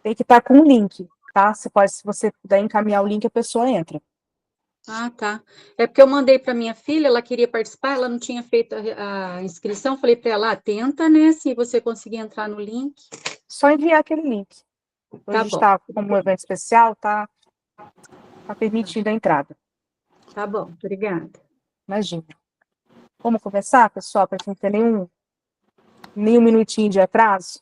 tem que estar com um link, tá? Se você puder encaminhar o link, a pessoa entra. Ah, tá. É porque eu mandei para minha filha, ela queria participar, ela não tinha feito a inscrição, falei para ela, tenta, né, se você conseguir entrar no link. Só enviar aquele link. Tá Hoje bom. está como um evento especial, tá permitindo a entrada. Tá bom, obrigada. Imagina. Vamos começar, pessoal, para não ter nenhum minutinho de atraso?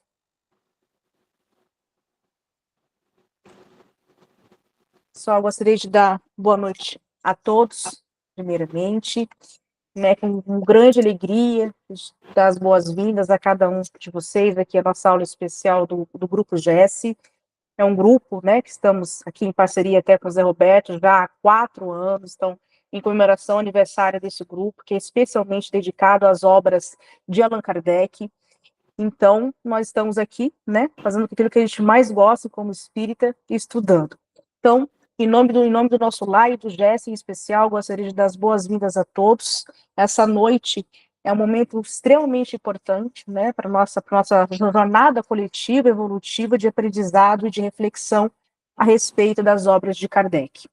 Pessoal, gostaria de dar boa noite a todos, primeiramente, né, com grande alegria, dar as boas-vindas a cada um de vocês aqui, a nossa aula especial do Grupo GES. É um grupo, né, que estamos aqui em parceria até com o Zé Roberto já há 4 anos, então, em comemoração ao aniversário desse grupo, que é especialmente dedicado às obras de Allan Kardec. Então, nós estamos aqui, né, fazendo aquilo que a gente mais gosta como espírita, estudando. Então, em nome do nosso lar e do GES em especial, gostaria de dar as boas-vindas a todos. Essa noite é um momento extremamente importante, né, para nossa jornada coletiva, evolutiva, de aprendizado e de reflexão a respeito das obras de Kardec.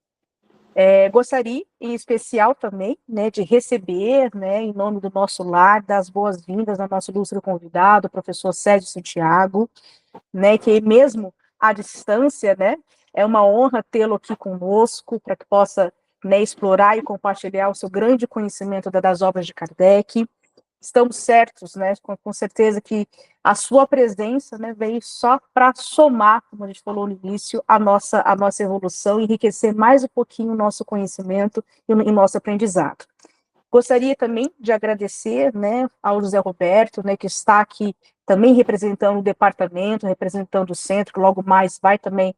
Gostaria, em especial também, né, de receber, né, em nome do nosso lar, das boas-vindas ao nosso ilustre convidado, o professor Sérgio Santiago, né, que mesmo à distância, né, é uma honra tê-lo aqui conosco, para que possa, né, explorar e compartilhar o seu grande conhecimento das obras de Kardec. Estamos certos, né, com certeza que a sua presença, né, veio só para somar, como a gente falou no início, a nossa evolução, enriquecer mais um pouquinho o nosso conhecimento e o nosso aprendizado. Gostaria também de agradecer, né, ao José Roberto, né, que está aqui também representando o departamento, representando o centro, que logo mais vai também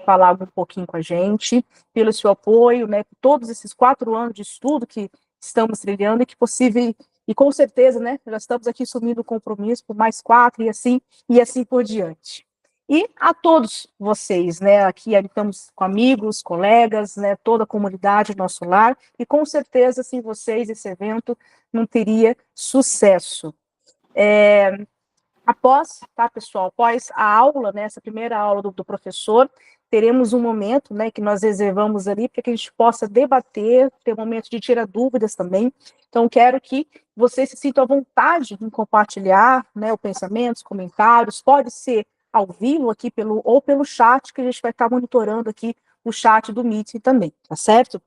falar um pouquinho com a gente, pelo seu apoio, né, por todos esses 4 anos de estudo que estamos trilhando e que possível, e com certeza, né, já estamos aqui assumindo o compromisso por mais 4 e assim por diante. E a todos vocês, né, aqui estamos com amigos, colegas, né, toda a comunidade do nosso lar, e com certeza, sem vocês, esse evento não teria sucesso. Após, tá, pessoal, após a aula, né, essa primeira aula do professor, teremos um momento, né, que nós reservamos ali para que a gente possa debater, ter um momento de tirar dúvidas também. Então, quero que vocês se sintam à vontade em compartilhar, né, o pensamento, os comentários, pode ser ao vivo aqui ou pelo chat, que a gente vai estar monitorando aqui o chat do Meet também, tá certo?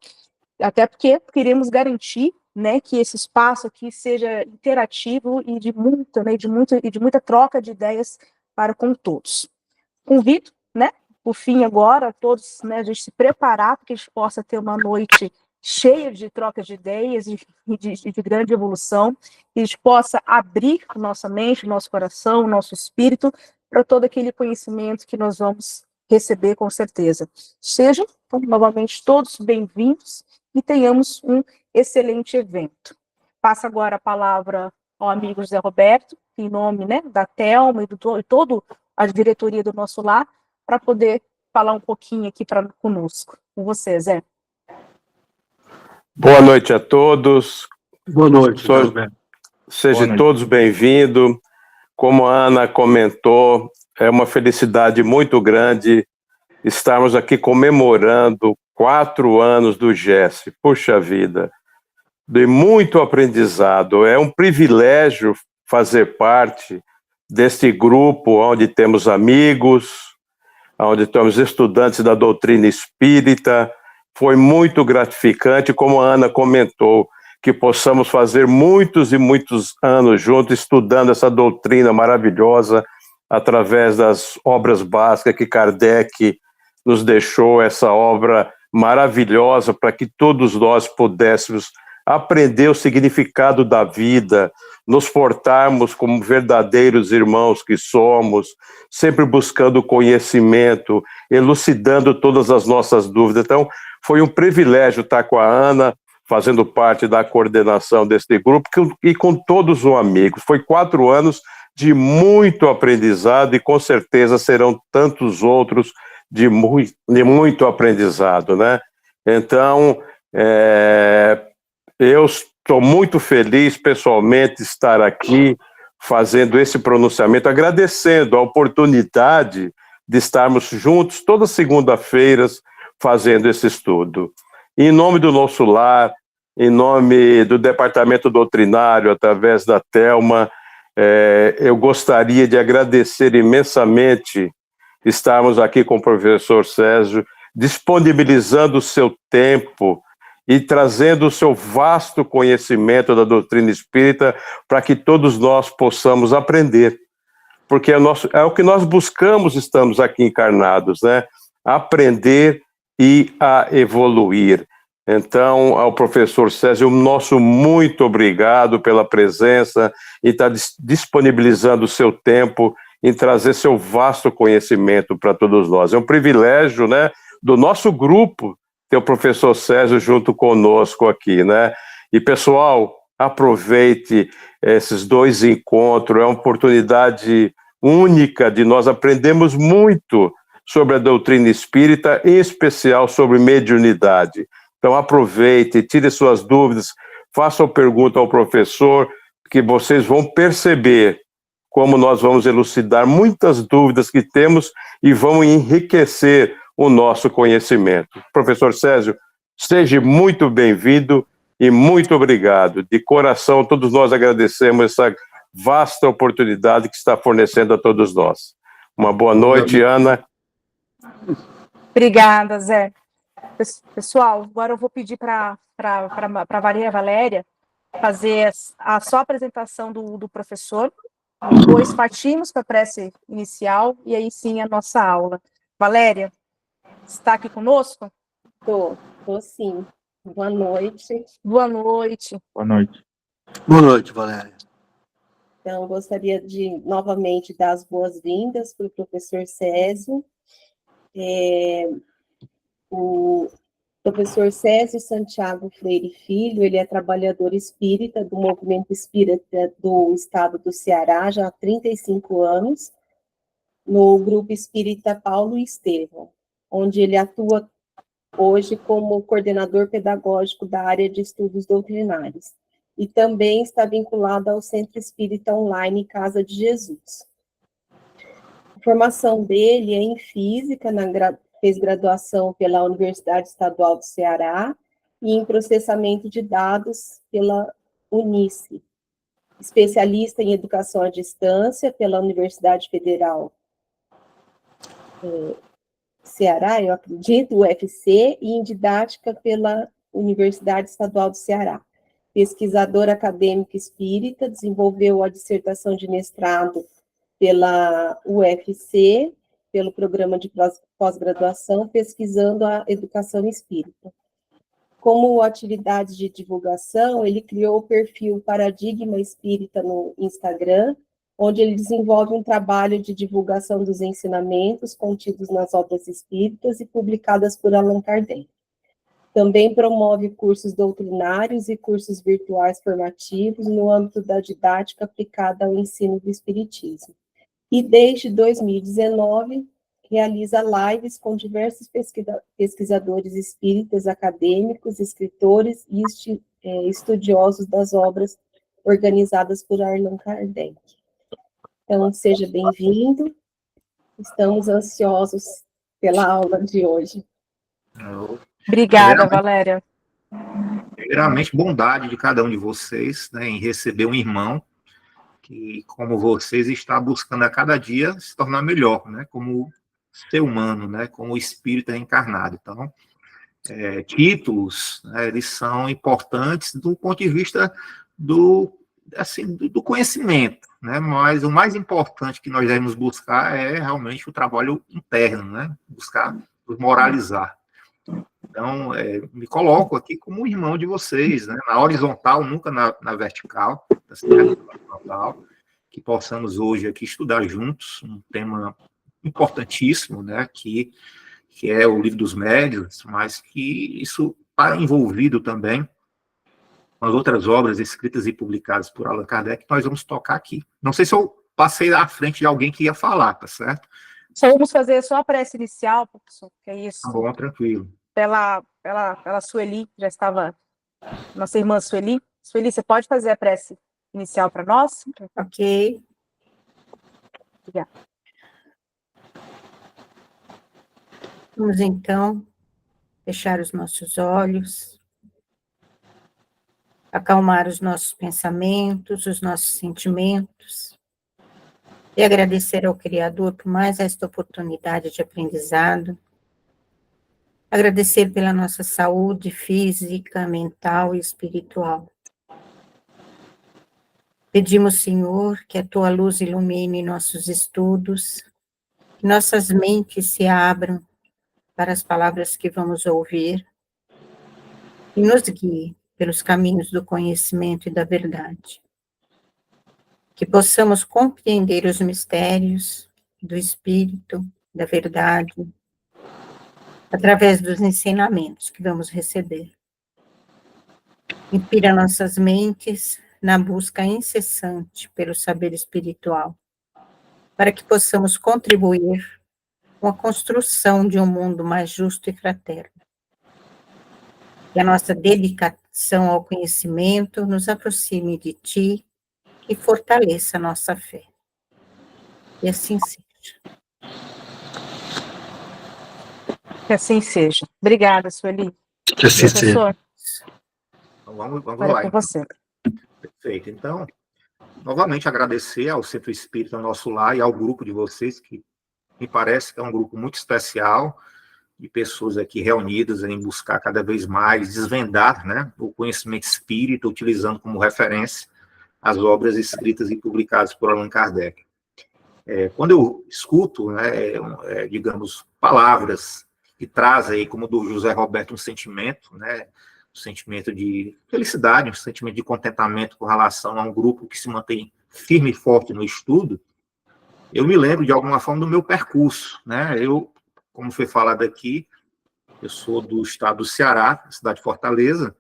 Até porque queremos garantir, né, que esse espaço aqui seja interativo e de muita troca de ideias para com todos. Convido, né, por fim agora, a todos, né, a gente se preparar para que a gente possa ter uma noite cheia de troca de ideias e de grande evolução, que a gente possa abrir nossa mente, nosso coração, nosso espírito para todo aquele conhecimento que nós vamos receber com certeza. Sejam, então, novamente, todos bem-vindos e tenhamos um excelente evento. Passo agora a palavra ao amigo José Roberto, em nome, né, da Thelma e toda a diretoria do nosso lar, para poder falar um pouquinho aqui conosco. Com você, Zé. Boa noite a todos. Boa noite, Roberto. Sejam todos bem-vindos. Como a Ana comentou, é uma felicidade muito grande estarmos aqui comemorando 4 anos do GES. Puxa vida, de muito aprendizado. É um privilégio fazer parte deste grupo onde temos amigos, onde temos estudantes da doutrina espírita. Foi muito gratificante, como a Ana comentou, que possamos fazer muitos e muitos anos juntos estudando essa doutrina maravilhosa através das obras básicas que Kardec nos deixou, essa obra maravilhosa para que todos nós pudéssemos aprender o significado da vida, nos portarmos como verdadeiros irmãos que somos, sempre buscando conhecimento, elucidando todas as nossas dúvidas. Então, foi um privilégio estar com a Ana, fazendo parte da coordenação deste grupo, e com todos os amigos. Foi 4 anos de muito aprendizado, e com certeza serão tantos outros de muito aprendizado, né? Então, eu estou muito feliz, pessoalmente, de estar aqui fazendo esse pronunciamento, agradecendo a oportunidade de estarmos juntos todas as segunda-feiras fazendo esse estudo. Em nome do nosso lar, em nome do Departamento Doutrinário, através da Thelma, eu gostaria de agradecer imensamente estarmos aqui com o professor Césio, disponibilizando o seu tempo e trazendo o seu vasto conhecimento da doutrina espírita para que todos nós possamos aprender. Porque é o que nós buscamos, estamos aqui encarnados, né? Aprender e a evoluir. Então, ao professor Césio, nosso muito obrigado pela presença e estar disponibilizando o seu tempo em trazer seu vasto conhecimento para todos nós. É um privilégio, né, do nosso grupo ter o professor Césio junto conosco aqui, né? E, pessoal, aproveite esses 2 encontros, é uma oportunidade única de nós aprendermos muito sobre a doutrina espírita, em especial sobre mediunidade. Então, aproveite, tire suas dúvidas, façam pergunta ao professor, que vocês vão perceber como nós vamos elucidar muitas dúvidas que temos e vamos enriquecer o nosso conhecimento. Professor Césio, seja muito bem-vindo e muito obrigado. De coração, todos nós agradecemos essa vasta oportunidade que está fornecendo a todos nós. Uma boa noite, Ana. Obrigada, Zé. Pessoal, agora eu vou pedir para a Valéria fazer só a apresentação do professor. Depois partimos para a prece inicial e aí sim a nossa aula. Valéria, está aqui conosco? Tô sim. Boa noite. Boa noite. Boa noite. Boa noite, Valéria. Então, gostaria de novamente dar as boas-vindas para o professor Césio. O professor Césio Santiago Freire Filho, ele é trabalhador espírita do movimento espírita do estado do Ceará, já há 35 anos, no grupo espírita Paulo e Estevão, onde ele atua hoje como coordenador pedagógico da área de estudos doutrinários, e também está vinculado ao Centro Espírita Online Casa de Jesus. A formação dele é em física, fez graduação pela Universidade Estadual do Ceará e em processamento de dados pela Unice, especialista em educação à distância pela Universidade Federal Ceará, eu acredito, UFC, e em didática pela Universidade Estadual do Ceará. Pesquisador acadêmico espírita, desenvolveu a dissertação de mestrado pela UFC, pelo programa de pós-graduação, pesquisando a educação espírita. Como atividade de divulgação, ele criou o perfil Paradigma Espírita no Instagram, onde ele desenvolve um trabalho de divulgação dos ensinamentos contidos nas obras espíritas e publicadas por Allan Kardec. Também promove cursos doutrinários e cursos virtuais formativos no âmbito da didática aplicada ao ensino do espiritismo. E desde 2019, realiza lives com diversos pesquisadores espíritas, acadêmicos, escritores e estudiosos das obras organizadas por Allan Kardec. Então, seja bem-vindo. Estamos ansiosos pela aula de hoje. Obrigada, Valéria. Primeiramente, bondade de cada um de vocês, né, em receber um irmão que, como vocês, está buscando a cada dia se tornar melhor, né, como ser humano, né, como espírito reencarnado. Então, títulos, né, eles são importantes do ponto de vista do conhecimento, né, mas o mais importante que nós devemos buscar é realmente o trabalho interno, né, buscar moralizar. Então, me coloco aqui como irmão de vocês, né, na horizontal, nunca na vertical, que possamos hoje aqui estudar juntos um tema importantíssimo, né, que é o Livro dos Médiuns, mas que isso está envolvido também com as outras obras escritas e publicadas por Allan Kardec, que nós vamos tocar aqui. Não sei se eu passei à frente de alguém que ia falar, tá certo? Só vamos fazer só a prece inicial, professor, que é isso. Tá bom, tranquilo. Pela Sueli, já estava, nossa irmã Sueli. Sueli, você pode fazer a prece inicial para nós? Ok. Obrigada. Vamos, então, fechar os nossos olhos, acalmar os nossos pensamentos, os nossos sentimentos, e agradecer ao Criador por mais esta oportunidade de aprendizado, agradecer pela nossa saúde física, mental e espiritual. Pedimos, Senhor, que a Tua luz ilumine nossos estudos, que nossas mentes se abram para as palavras que vamos ouvir e nos guie pelos caminhos do conhecimento e da verdade. Que possamos compreender os mistérios do Espírito, da verdade, através dos ensinamentos que vamos receber. Inspira nossas mentes na busca incessante pelo saber espiritual, para que possamos contribuir com a construção de um mundo mais justo e fraterno. Que a nossa dedicação ao conhecimento nos aproxime de Ti e fortaleça a nossa fé. E assim seja. Que assim seja. Obrigada, Sueli. Que assim seja. Professor, Então, vamos agora lá. é com Então. você. Perfeito. Então, novamente agradecer ao Centro Espírita Nosso Lar e ao grupo de vocês, que me parece que é um grupo muito especial, de pessoas aqui reunidas em buscar cada vez mais desvendar, né, o conhecimento espírita, utilizando como referência as obras escritas e publicadas por Allan Kardec. Quando eu escuto, né, digamos, palavras que trazem, como do José Roberto, um sentimento, né, um sentimento de felicidade, um sentimento de contentamento com relação a um grupo que se mantém firme e forte no estudo, eu me lembro, de alguma forma, do meu percurso, né? Eu, como foi falado aqui, eu sou do estado do Ceará, cidade de Fortaleza,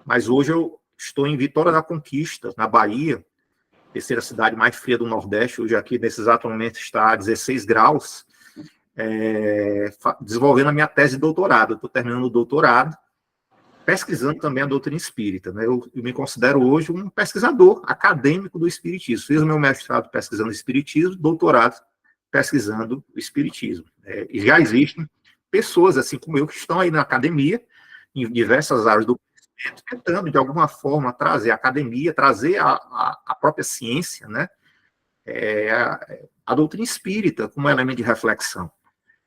mas hoje eu estou em Vitória da Conquista, na Bahia, terceira cidade mais fria do Nordeste. Hoje aqui, nesse exato momento, está a 16 graus, desenvolvendo a minha tese de doutorado. Eu estou terminando o doutorado, pesquisando também a doutrina espírita, né? Eu me considero hoje um pesquisador acadêmico do espiritismo. Fiz o meu mestrado pesquisando o espiritismo, doutorado pesquisando o espiritismo. E já existem pessoas, assim como eu, que estão aí na academia, em diversas áreas do conhecimento, tentando, de alguma forma, trazer a academia, trazer a própria ciência, né? A doutrina espírita como elemento de reflexão.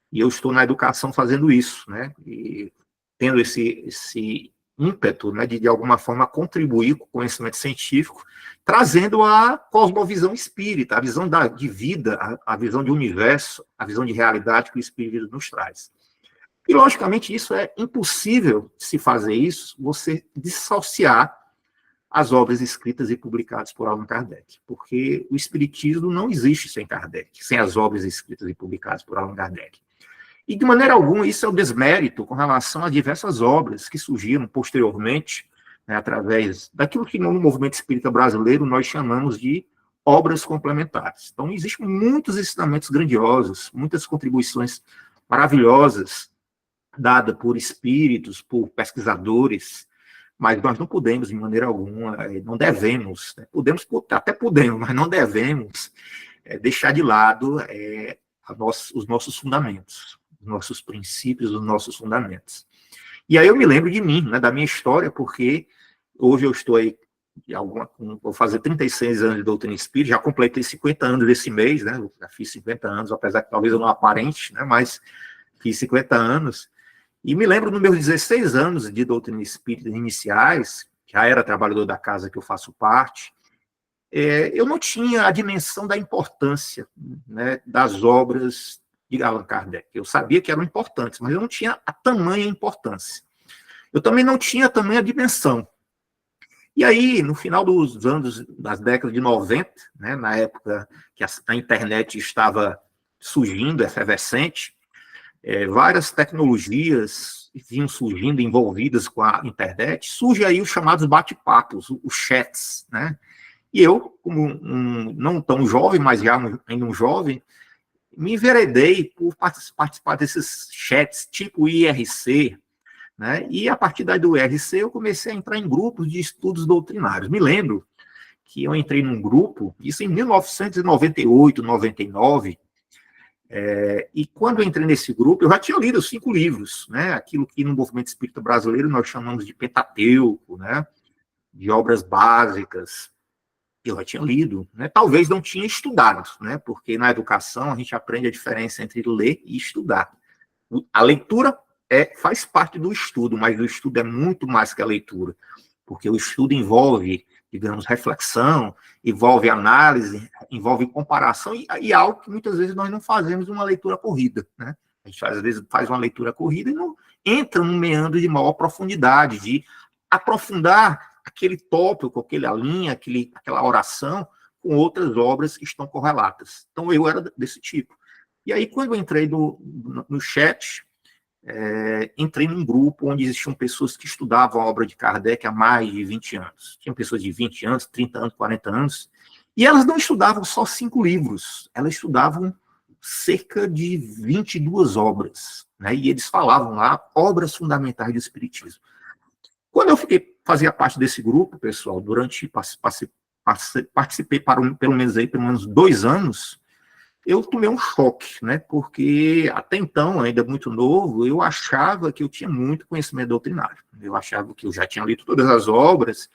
E eu estou na educação fazendo isso, né? E tendo esse ímpeto, né, de alguma forma contribuir com o conhecimento científico, trazendo a cosmovisão espírita, a visão de vida, a visão de universo, a visão de realidade que o espírito nos traz. E, logicamente, isso é impossível se fazer isso, você dissociar as obras escritas e publicadas por Allan Kardec, porque o espiritismo não existe sem Kardec, sem as obras escritas e publicadas por Allan Kardec. E, de maneira alguma, isso é um desmérito com relação a diversas obras que surgiram posteriormente, né, através daquilo que no movimento espírita brasileiro nós chamamos de obras complementares. Então, existem muitos ensinamentos grandiosos, muitas contribuições maravilhosas dadas por espíritos, por pesquisadores, mas nós não podemos, de maneira alguma, não devemos, né, até podemos, mas não devemos deixar de lado os nossos fundamentos, os nossos princípios, os nossos fundamentos. E aí eu me lembro de mim, né, da minha história, porque hoje eu estou aí, vou fazer 36 anos de doutrina espírita, já completei 50 anos desse mês, né, eu já fiz 50 anos, apesar que talvez eu não aparente, né, mas fiz 50 anos, e me lembro nos meus 16 anos de doutrina espírita iniciais, já era trabalhador da casa que eu faço parte, eu não tinha a dimensão da importância, né, das obras de Allan Kardec. Eu sabia que eram importantes, mas eu não tinha a tamanha importância. Eu também não tinha a tamanha dimensão. E aí, no final dos anos, das décadas de 90, né, na época que a internet estava surgindo, efervescente, várias tecnologias vinham surgindo, envolvidas com a internet, surge aí os chamados bate-papos, os chats, né? E eu, como não tão jovem, mas já ainda um jovem, me enveredei por participar desses chats tipo IRC, né? E a partir daí do IRC eu comecei a entrar em grupos de estudos doutrinários. Me lembro que eu entrei num grupo, isso em 1998, 99, E quando eu entrei nesse grupo, eu já tinha lido 5 livros, né? Aquilo que no movimento espírita brasileiro nós chamamos de Pentateuco, né? De obras básicas. Eu já tinha lido, né? Talvez não tinha estudado, né? Porque na educação a gente aprende a diferença entre ler e estudar. A leitura faz parte do estudo, mas o estudo é muito mais que a leitura, porque o estudo envolve, digamos, reflexão, envolve análise, envolve comparação, e algo que muitas vezes nós não fazemos uma leitura corrida, né? A gente, às vezes, faz uma leitura corrida e não entra num meandro de maior profundidade, de aprofundar aquele tópico, aquela linha, aquela oração, com outras obras que estão correlatas. Então, eu era desse tipo. E aí, quando eu entrei no chat, entrei num grupo onde existiam pessoas que estudavam a obra de Kardec há mais de 20 anos. Tinham pessoas de 20 anos, 30 anos, 40 anos, e elas não estudavam só 5 livros, elas estudavam cerca de 22 obras, né? E eles falavam lá, obras fundamentais do Espiritismo. Quando eu fazia parte desse grupo, pessoal, participei pelo menos 2 anos, eu tomei um choque, né? Porque até então, ainda muito novo, eu achava que eu tinha muito conhecimento doutrinário. Eu achava que eu já tinha lido todas as obras,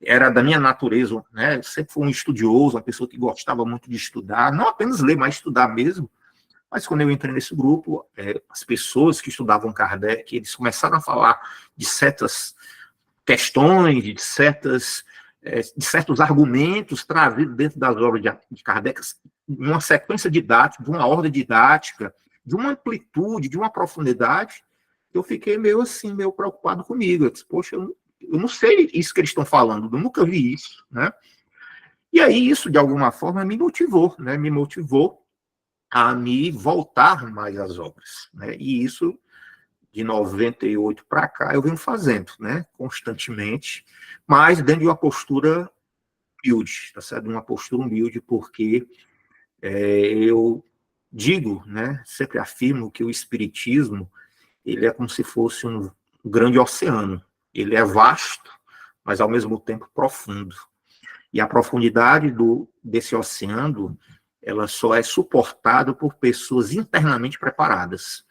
era da minha natureza, né? Eu sempre fui um estudioso, uma pessoa que gostava muito de estudar, não apenas ler, mas estudar mesmo. Mas quando eu entrei nesse grupo, as pessoas que estudavam Kardec, eles começaram a falar de certas questões, de certos argumentos trazidos dentro das obras de Kardec, uma sequência didática, de uma ordem didática, de uma amplitude, de uma profundidade, eu fiquei meio preocupado comigo. Eu disse, poxa, eu não sei isso que eles estão falando, eu nunca vi isso, né? E aí isso, de alguma forma, me motivou, né? Me motivou a me voltar mais às obras, né? E isso, de 98 para cá, eu venho fazendo, né? Constantemente, mas dentro de uma postura humilde, tá certo? Uma postura humilde, porque eu digo, né, sempre afirmo que o Espiritismo, ele é como se fosse um grande oceano. Ele é vasto, mas ao mesmo tempo profundo. E a profundidade desse oceano, ela só é suportada por pessoas internamente preparadas.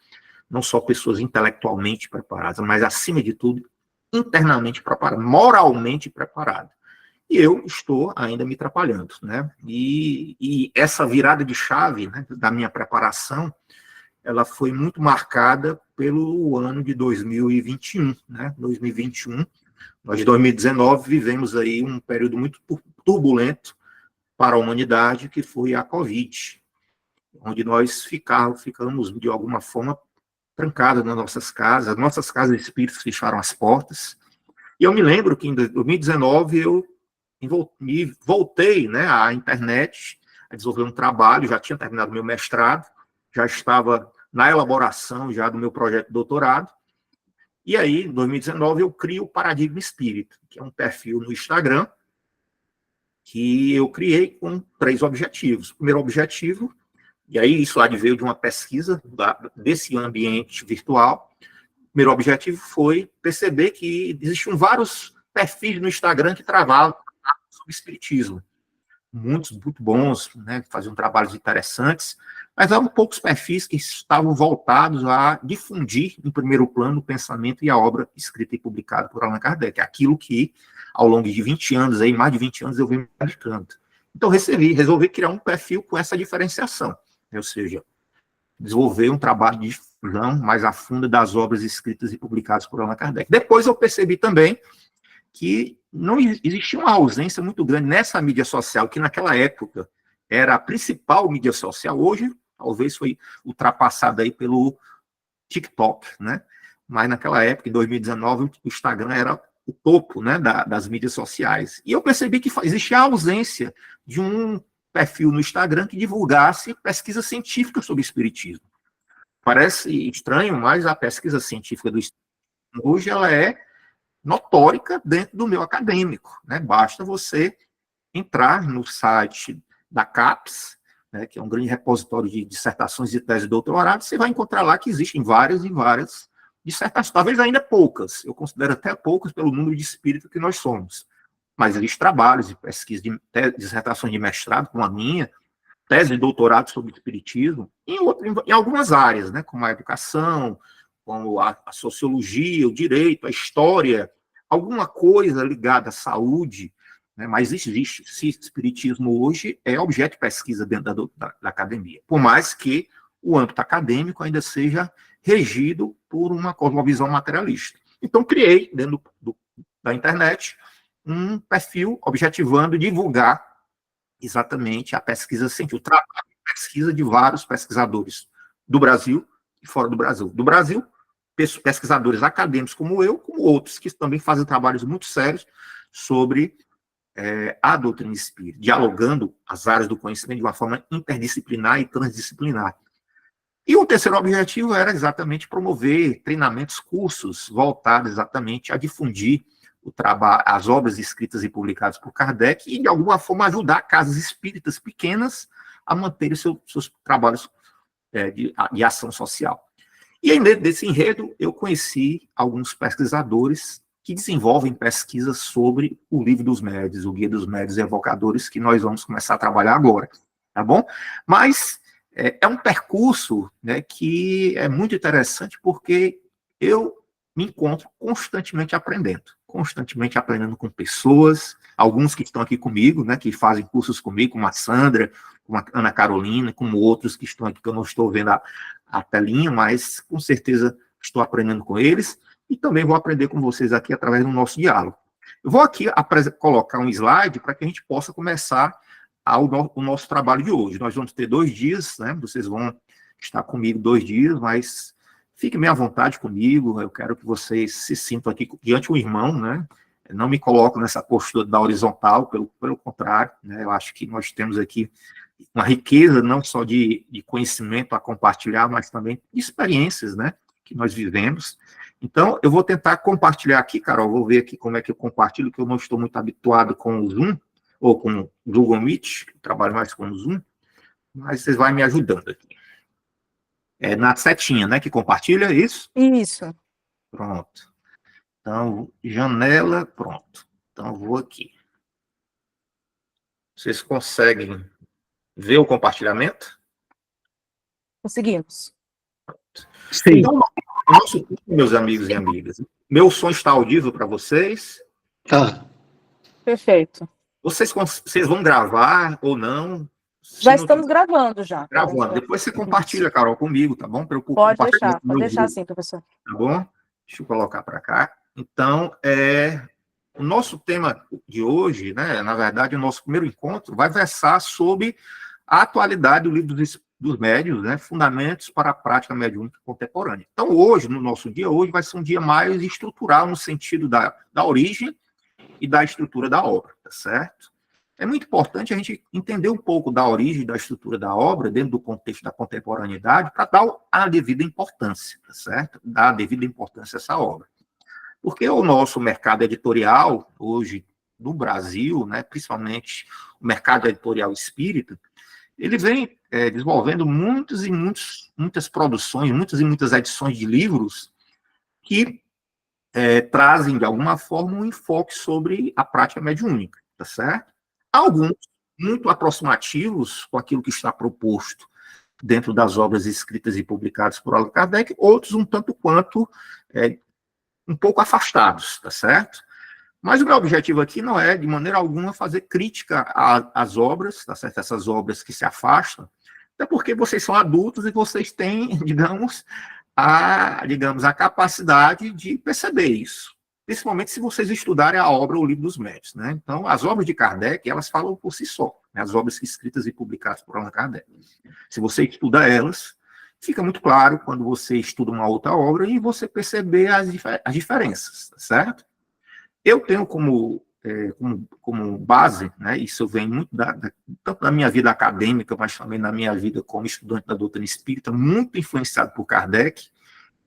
Não só pessoas intelectualmente preparadas, mas, acima de tudo, internamente preparadas, moralmente preparadas. E eu estou ainda me atrapalhando, né? E essa virada de chave, né, da minha preparação, ela foi muito marcada pelo ano de 2021, né? 2021, nós, em 2019, vivemos aí um período muito turbulento para a humanidade, que foi a Covid, onde nós ficamos, de alguma forma, trancados nas nossas casas espíritas fecharam as portas. E eu me lembro que em 2019 eu voltei, né, à internet, a desenvolver um trabalho, já tinha terminado meu mestrado, já estava na elaboração já do meu projeto de doutorado, e aí, em 2019, eu crio o Paradigma Espírita, que é um perfil no Instagram, que eu criei com 3 objetivos. O primeiro objetivo, e aí isso veio de uma pesquisa desse ambiente virtual, o primeiro objetivo foi perceber que existiam vários perfis no Instagram que travavam sobre espiritismo. Muitos muito bons, né, faziam trabalhos interessantes, mas eram poucos perfis que estavam voltados a difundir, em primeiro plano, o pensamento e a obra escrita e publicada por Allan Kardec, aquilo que, ao longo de 20 anos, mais de 20 anos, eu venho praticando. Então, resolvi criar um perfil com essa diferenciação, ou seja, desenvolver um trabalho de difusão mais a fundo das obras escritas e publicadas por Allan Kardec. Depois eu percebi também que não existia uma ausência muito grande nessa mídia social, que naquela época era a principal mídia social, hoje talvez foi ultrapassada aí pelo TikTok, né? Mas naquela época, em 2019, o Instagram era o topo, né, das mídias sociais. E eu percebi que existia a ausência de um perfil no Instagram que divulgasse pesquisa científica sobre espiritismo. Parece estranho, mas a pesquisa científica do espiritismo hoje ela é notórica dentro do meio acadêmico, né? Basta você entrar no site da CAPES, né, que é um grande repositório de dissertações e teses de doutorado, você vai encontrar lá que existem várias e várias dissertações, talvez ainda poucas, eu considero até poucas pelo número de espíritos que nós somos, mas existem trabalhos de pesquisa, de dissertações de mestrado, como a minha, tese de doutorado sobre espiritismo, em algumas áreas, né, como a educação, como a sociologia, o direito, a história, alguma coisa ligada à saúde, né, mas existe. Se espiritismo hoje é objeto de pesquisa dentro da academia, por mais que o âmbito acadêmico ainda seja regido por uma cosmovisão materialista. Então, criei, dentro da internet, um perfil objetivando divulgar exatamente a pesquisa científica, o trabalho de pesquisa de vários pesquisadores do Brasil e fora do Brasil. Do Brasil, pesquisadores acadêmicos como eu, como outros, que também fazem trabalhos muito sérios sobre a doutrina espírita, dialogando as áreas do conhecimento de uma forma interdisciplinar e transdisciplinar. E o terceiro objetivo era exatamente promover treinamentos, cursos voltados exatamente a difundir o trabalho, as obras escritas e publicadas por Kardec e, de alguma forma, ajudar casas espíritas pequenas a manterem seus trabalhos de ação social. E, em desse enredo, eu conheci alguns pesquisadores que desenvolvem pesquisas sobre o Livro dos Médiuns, o Guia dos Médiuns e Evocadores, que nós vamos começar a trabalhar agora, tá bom? Mas é um percurso, né, que é muito interessante porque eu me encontro constantemente aprendendo com pessoas, alguns que estão aqui comigo, né, que fazem cursos comigo, como a Sandra, como a Ana Carolina, como outros que estão aqui, que eu não estou vendo a telinha, mas com certeza estou aprendendo com eles, e também vou aprender com vocês aqui através do nosso diálogo. Eu vou aqui colocar um slide para que a gente possa começar o nosso trabalho de hoje. Nós vamos ter 2 dias, né? Vocês vão estar comigo 2 dias, mas fiquem bem à vontade comigo. Eu quero que vocês se sintam aqui diante de um irmão, né? Eu não me coloco nessa postura da horizontal, pelo contrário, né? Eu acho que nós temos aqui uma riqueza não só de conhecimento a compartilhar, mas também de experiências, né, que nós vivemos. Então, eu vou tentar compartilhar aqui, Carol, vou ver aqui como é que eu compartilho, que eu não estou muito habituado com o Zoom, ou com o Google Meet, eu trabalho mais com o Zoom, mas vocês vão me ajudando aqui. É na setinha, né, que compartilha, isso? Isso. Pronto. Então, janela, pronto. Então, eu vou aqui. Vocês conseguem ver o compartilhamento? Conseguimos. Sim. Então, nosso, meus amigos e amigas, meu som está audível para vocês? Tá. Perfeito. Vocês vão gravar ou não? Já estamos gravando já. Gravando. Depois você compartilha, Carol, comigo, tá bom? Pode deixar sim, professor. Tá bom? Deixa eu colocar para cá. Então, o nosso tema de hoje, né, na verdade, o nosso primeiro encontro vai versar sobre a atualidade do Livro dos Médiuns, né, fundamentos para a prática mediúnica contemporânea. Então, hoje, no nosso dia, hoje vai ser um dia mais estrutural no sentido da origem e da estrutura da obra, tá certo? É muito importante a gente entender um pouco da origem e da estrutura da obra dentro do contexto da contemporaneidade para dar a devida importância, tá certo? Dar a devida importância a essa obra. Porque o nosso mercado editorial, hoje, no Brasil, né, principalmente o mercado editorial espírita, ele vem desenvolvendo muitas produções, muitas edições de livros que trazem, de alguma forma, um enfoque sobre a prática mediúnica, tá certo? Alguns muito aproximativos com aquilo que está proposto dentro das obras escritas e publicadas por Allan Kardec, outros um tanto quanto um pouco afastados, tá certo? Mas o meu objetivo aqui não é, de maneira alguma, fazer crítica às obras, tá certo? Essas obras que se afastam, até porque vocês são adultos e vocês têm, digamos, a capacidade de perceber isso. Principalmente se vocês estudarem a obra O Livro dos Médiuns, né? Então, as obras de Kardec, elas falam por si só, né? As obras escritas e publicadas por Allan Kardec. Se você estuda elas, fica muito claro quando você estuda uma outra obra e você perceber as diferenças, tá certo? Eu tenho como base, né, isso vem muito tanto da minha vida acadêmica, mas também na minha vida como estudante da doutrina espírita, muito influenciado por Kardec.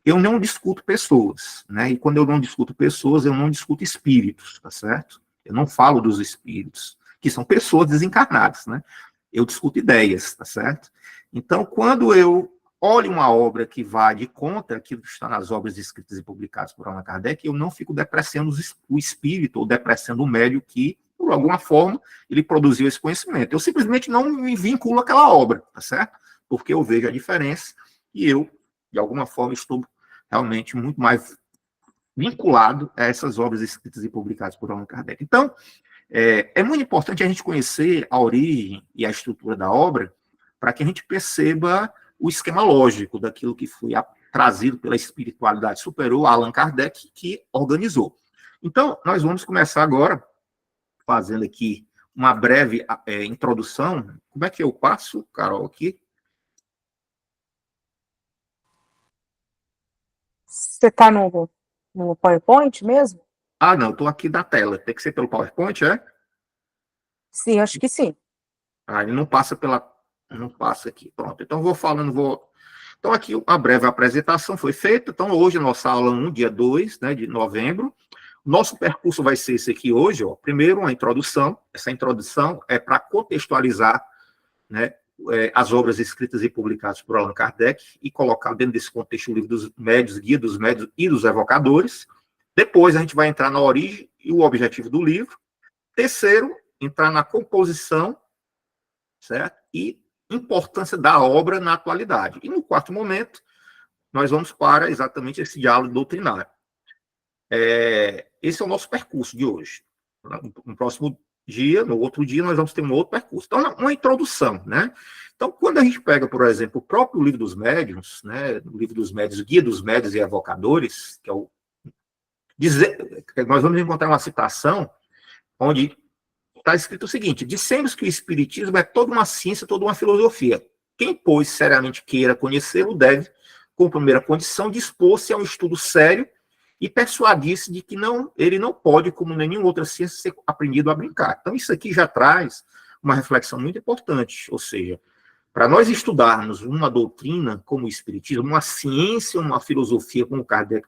Eu não discuto pessoas, né, e quando eu não discuto pessoas, eu não discuto espíritos, tá certo? Eu não falo dos espíritos, que são pessoas desencarnadas, né? Eu discuto ideias, tá certo? Então, quando eu olho uma obra que vai de conta aquilo que está nas obras escritas e publicadas por Allan Kardec, eu não fico depreciando o espírito ou depreciando o médium que por alguma forma, ele produziu esse conhecimento. Eu simplesmente não me vinculo àquela obra, tá certo? Porque eu vejo a diferença e eu, de alguma forma, estou realmente muito mais vinculado a essas obras escritas e publicadas por Allan Kardec. Então, é muito importante a gente conhecer a origem e a estrutura da obra para que a gente perceba o esquema lógico daquilo que foi trazido pela espiritualidade superior, Allan Kardec, que organizou. Então, nós vamos começar agora fazendo aqui uma breve introdução. Como é que eu passo, Carol, aqui? Você está no PowerPoint mesmo? Ah, não, estou aqui na tela. Tem que ser pelo PowerPoint, é? Sim, acho que sim. Ah, ele não passa não passa aqui. Pronto, então vou falando, Então, aqui uma breve apresentação foi feita. Então, hoje, nossa aula 1, dia 2, né, de novembro. Nosso percurso vai ser esse aqui hoje, ó. Primeiro, uma introdução. Essa introdução é para contextualizar, né, as obras escritas e publicadas por Allan Kardec e colocar dentro desse contexto o livro dos médios, Guia dos Médios e dos Evocadores. Depois, a gente vai entrar na origem e o objetivo do livro. Terceiro, entrar na composição, certo? E importância da obra na atualidade. E no quarto momento, nós vamos para exatamente esse diálogo doutrinário. Esse é o nosso percurso de hoje. No próximo dia, no outro dia, nós vamos ter um outro percurso. Então, uma introdução, né? Então, quando a gente pega, por exemplo, o próprio livro dos médiuns, né? O livro dos médiuns, Guia dos Médiuns e Evocadores, que é nós vamos encontrar uma citação onde está escrito o seguinte: dissemos que o espiritismo é toda uma ciência, toda uma filosofia. Quem, pois, seriamente queira conhecê-lo, deve, como primeira condição, dispor-se a um estudo sério e persuadir-se de que ele não pode, como nenhuma outra ciência, ser aprendido a brincar. Então, isso aqui já traz uma reflexão muito importante, ou seja, para nós estudarmos uma doutrina como o espiritismo, uma ciência, uma filosofia como Kardec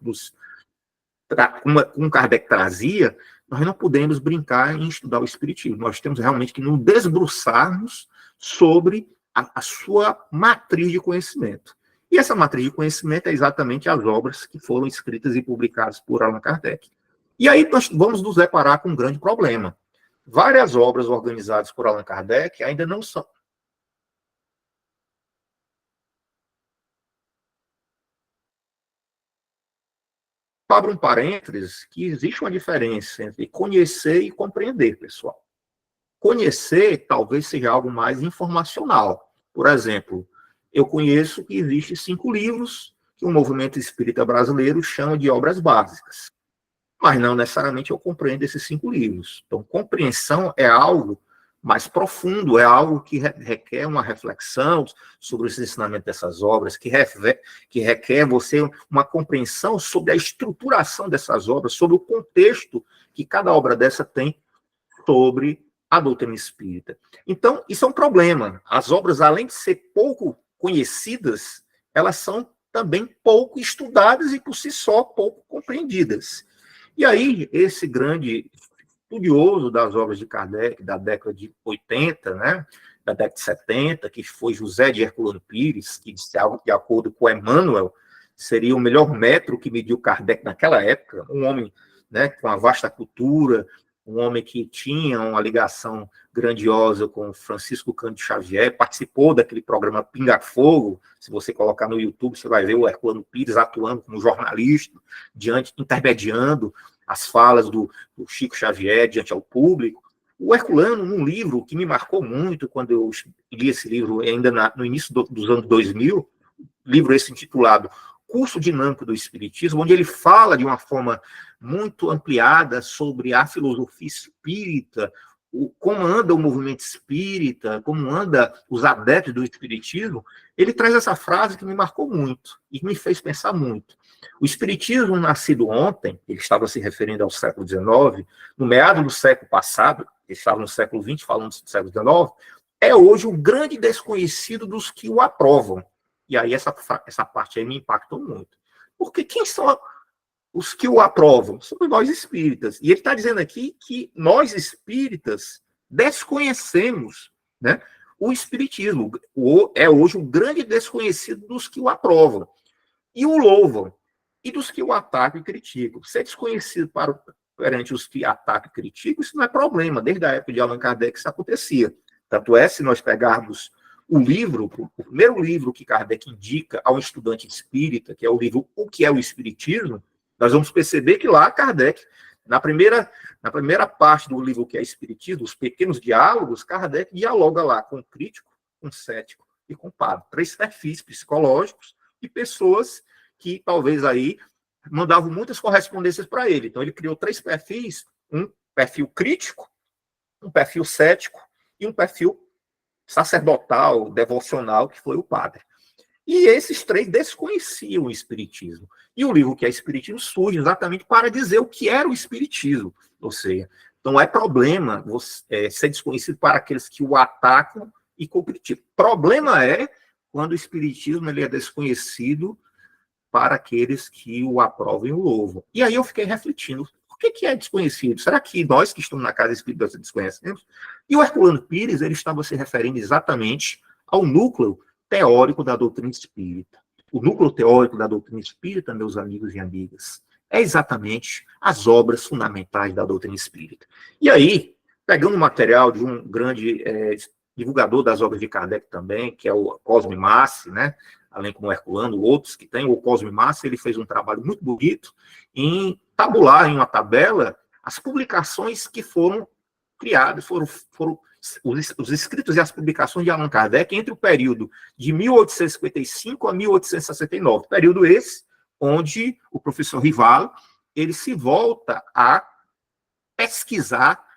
trazia, nós não podemos brincar em estudar o espiritismo. Nós temos realmente que nos debruçarmos sobre a sua matriz de conhecimento. E essa matriz de conhecimento é exatamente as obras que foram escritas e publicadas por Allan Kardec. E aí nós vamos nos deparar com um grande problema. Várias obras organizadas por Allan Kardec ainda não são... Abro um parênteses, que existe uma diferença entre conhecer e compreender, pessoal. Conhecer talvez seja algo mais informacional. Por exemplo, eu conheço que existem 5 livros que o movimento espírita brasileiro chama de obras básicas. Mas não necessariamente eu compreendo esses 5 livros. Então, compreensão é algo mais profundo, é algo que requer uma reflexão sobre os ensinamentos dessas obras, que requer você uma compreensão sobre a estruturação dessas obras, sobre o contexto que cada obra dessa tem sobre a doutrina espírita. Então, isso é um problema. As obras, além de ser pouco conhecidas, elas são também pouco estudadas e, por si só, pouco compreendidas. E aí, esse grande estudioso das obras de Kardec, da década de 80, né, da década de 70, que foi José de Herculano Pires, que, de acordo com Emmanuel, seria o melhor metro que mediu Kardec naquela época, um homem, né, com uma vasta cultura, um homem que tinha uma ligação grandiosa com Francisco Cândido Xavier, participou daquele programa Pinga Fogo. Se você colocar no YouTube, você vai ver o Herculano Pires atuando como jornalista, intermediando as falas do Chico Xavier diante ao público. O Herculano, num livro que me marcou muito, quando eu li esse livro ainda no início dos anos 2000, livro esse intitulado Curso Dinâmico do Espiritismo, onde ele fala de uma forma muito ampliada sobre a filosofia espírita, como anda o movimento espírita, como anda os adeptos do espiritismo. Ele traz essa frase que me marcou muito e me fez pensar muito. O espiritismo nascido ontem, ele estava se referindo ao século XIX, no meado do século passado, ele estava no século XX, falando do século XIX, é hoje o grande desconhecido dos que o aprovam. E aí essa parte aí me impactou muito. Porque quem são os que o aprovam? Somos nós espíritas. E ele está dizendo aqui que nós espíritas desconhecemos, né, o espiritismo. É hoje o grande desconhecido dos que o aprovam. E o louvam. E dos que o atacam e criticam. Ser desconhecido para perante os que atacam e criticam, isso não é problema. Desde a época de Allan Kardec isso acontecia. Tanto é, se nós pegarmos o primeiro livro que Kardec indica ao estudante espírita, que é o livro O que é o Espiritismo, nós vamos perceber que lá Kardec, na primeira parte do livro que é Espiritismo, os pequenos diálogos, Kardec dialoga lá com o crítico, com o cético e com o padre. 3 perfis psicológicos e pessoas que talvez aí mandavam muitas correspondências para ele. Então ele criou 3 perfis, um perfil crítico, um perfil cético e um perfil sacerdotal, devocional, que foi o padre. E esses 3 desconheciam o espiritismo. E o livro que é Espiritismo surge exatamente para dizer o que era o espiritismo. Ou seja, não é problema ser desconhecido para aqueles que o atacam e criticam. Problema é quando o espiritismo ele é desconhecido para aqueles que o aprovam e o louvam. E aí eu fiquei refletindo, por que é desconhecido? Será que nós que estamos na casa espírita desconhecemos? E o Herculano Pires, ele estava se referindo exatamente ao núcleo teórico da doutrina espírita. O núcleo teórico da doutrina espírita, meus amigos e amigas, é exatamente as obras fundamentais da doutrina espírita. E aí, pegando o material de um grande divulgador das obras de Kardec também, que é o Cosme Massi, né? Além como Herculano, outros que tem, o Cosme Massi, ele fez um trabalho muito bonito em tabular em uma tabela as publicações que foram criadas, foram os escritos e as publicações de Allan Kardec entre o período de 1855 a 1869, período esse onde o professor Rivalo, ele se volta a pesquisar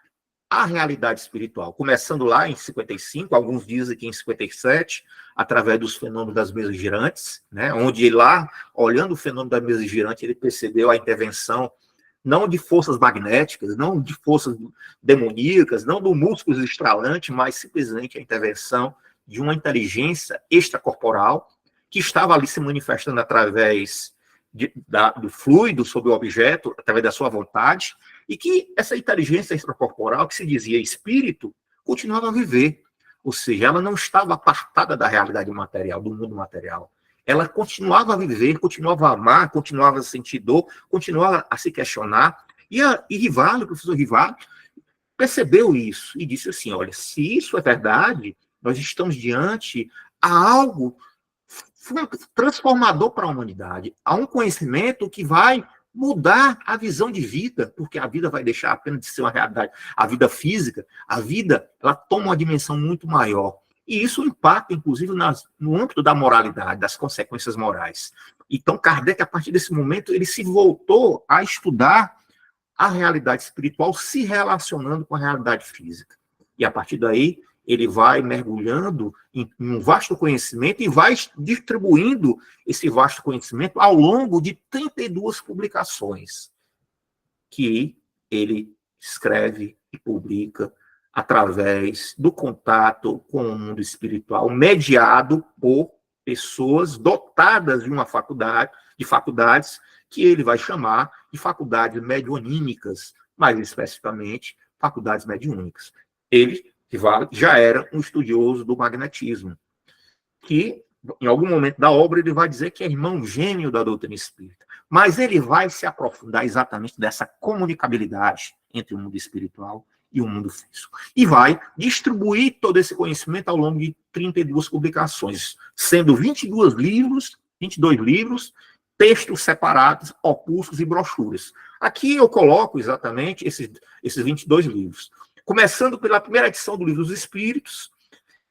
a realidade espiritual, começando lá em 55, alguns dizem que em 57, através dos fenômenos das mesas girantes, né, onde lá, olhando o fenômeno das mesas girantes, ele percebeu a intervenção não de forças magnéticas, não de forças demoníacas, não do músculo estralante, mas simplesmente a intervenção de uma inteligência extracorporal que estava ali se manifestando através do fluido sobre o objeto, através da sua vontade, e que essa inteligência extracorporal, que se dizia espírito, continuava a viver. Ou seja, ela não estava apartada da realidade material, do mundo material. Ela continuava a viver, continuava a amar, continuava a sentir dor, continuava a se questionar. E Rivalo, o professor Rivalo, percebeu isso e disse assim, olha, se isso é verdade, nós estamos diante a algo transformador para a humanidade, a um conhecimento que vai mudar a visão de vida, porque a vida vai deixar apenas de ser uma realidade. A vida física, a vida, ela toma uma dimensão muito maior. E isso impacta, inclusive, no âmbito da moralidade, das consequências morais. Então, Kardec, a partir desse momento, ele se voltou a estudar a realidade espiritual se relacionando com a realidade física. E, a partir daí, ele vai mergulhando em um vasto conhecimento e vai distribuindo esse vasto conhecimento ao longo de 32 publicações que ele escreve e publica através do contato com o mundo espiritual, mediado por pessoas dotadas de uma faculdade, de faculdades que ele vai chamar de faculdades medianímicas, mais especificamente, faculdades mediúnicas. Ele já era um estudioso do magnetismo, que, em algum momento da obra, ele vai dizer que é irmão gêmeo da doutrina espírita. Mas ele vai se aprofundar exatamente dessa comunicabilidade entre o mundo espiritual e o mundo físico. E vai distribuir todo esse conhecimento ao longo de 32 publicações, sendo 22 livros, textos separados, opúsculos e brochuras. Aqui eu coloco exatamente esses 22 livros. Começando pela primeira edição do Livro dos Espíritos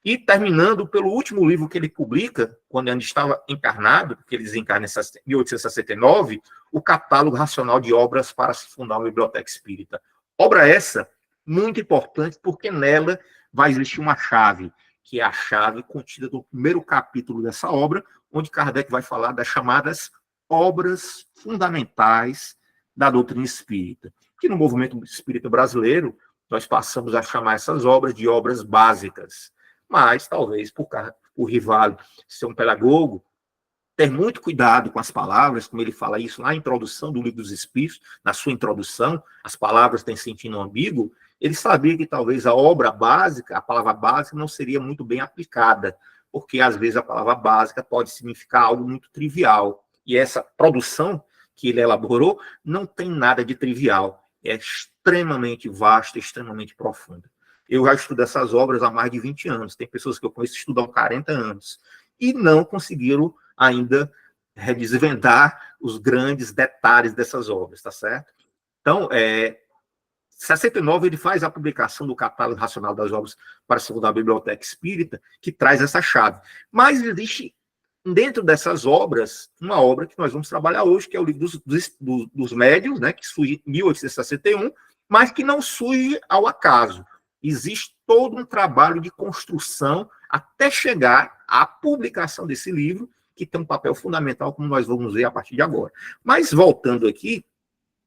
e terminando pelo último livro que ele publica, quando ele estava encarnado, porque ele desencarna em 1869, o Catálogo Racional de Obras para se fundar uma Biblioteca Espírita. Obra essa muito importante, porque nela vai existir uma chave, que é a chave contida no primeiro capítulo dessa obra, onde Kardec vai falar das chamadas obras fundamentais da doutrina espírita, que no movimento espírita brasileiro nós passamos a chamar essas obras de obras básicas. Mas, talvez, por Rivalo ser um pedagogo, ter muito cuidado com as palavras, como ele fala isso na introdução do Livro dos Espíritos, na sua introdução, as palavras têm sentido ambíguo, ele sabia que talvez a obra básica, a palavra básica, não seria muito bem aplicada, porque, às vezes, a palavra básica pode significar algo muito trivial. E essa produção que ele elaborou não tem nada de trivial. é extremamente vasta, extremamente profunda. Eu já estudo essas obras há mais de 20 anos. Tem pessoas que eu conheço que estudam há 40 anos e não conseguiram ainda desvendar os grandes detalhes dessas obras, tá certo? Então, 69, ele faz a publicação do Catálogo Racional das Obras para segundo a Biblioteca Espírita, que traz essa chave. Mas existe, dentro dessas obras, uma obra que nós vamos trabalhar hoje, que é o livro dos médiuns, né, que surge em 1861, mas que não surge ao acaso. Existe todo um trabalho de construção até chegar à publicação desse livro, que tem um papel fundamental, como nós vamos ver a partir de agora. Mas, voltando aqui,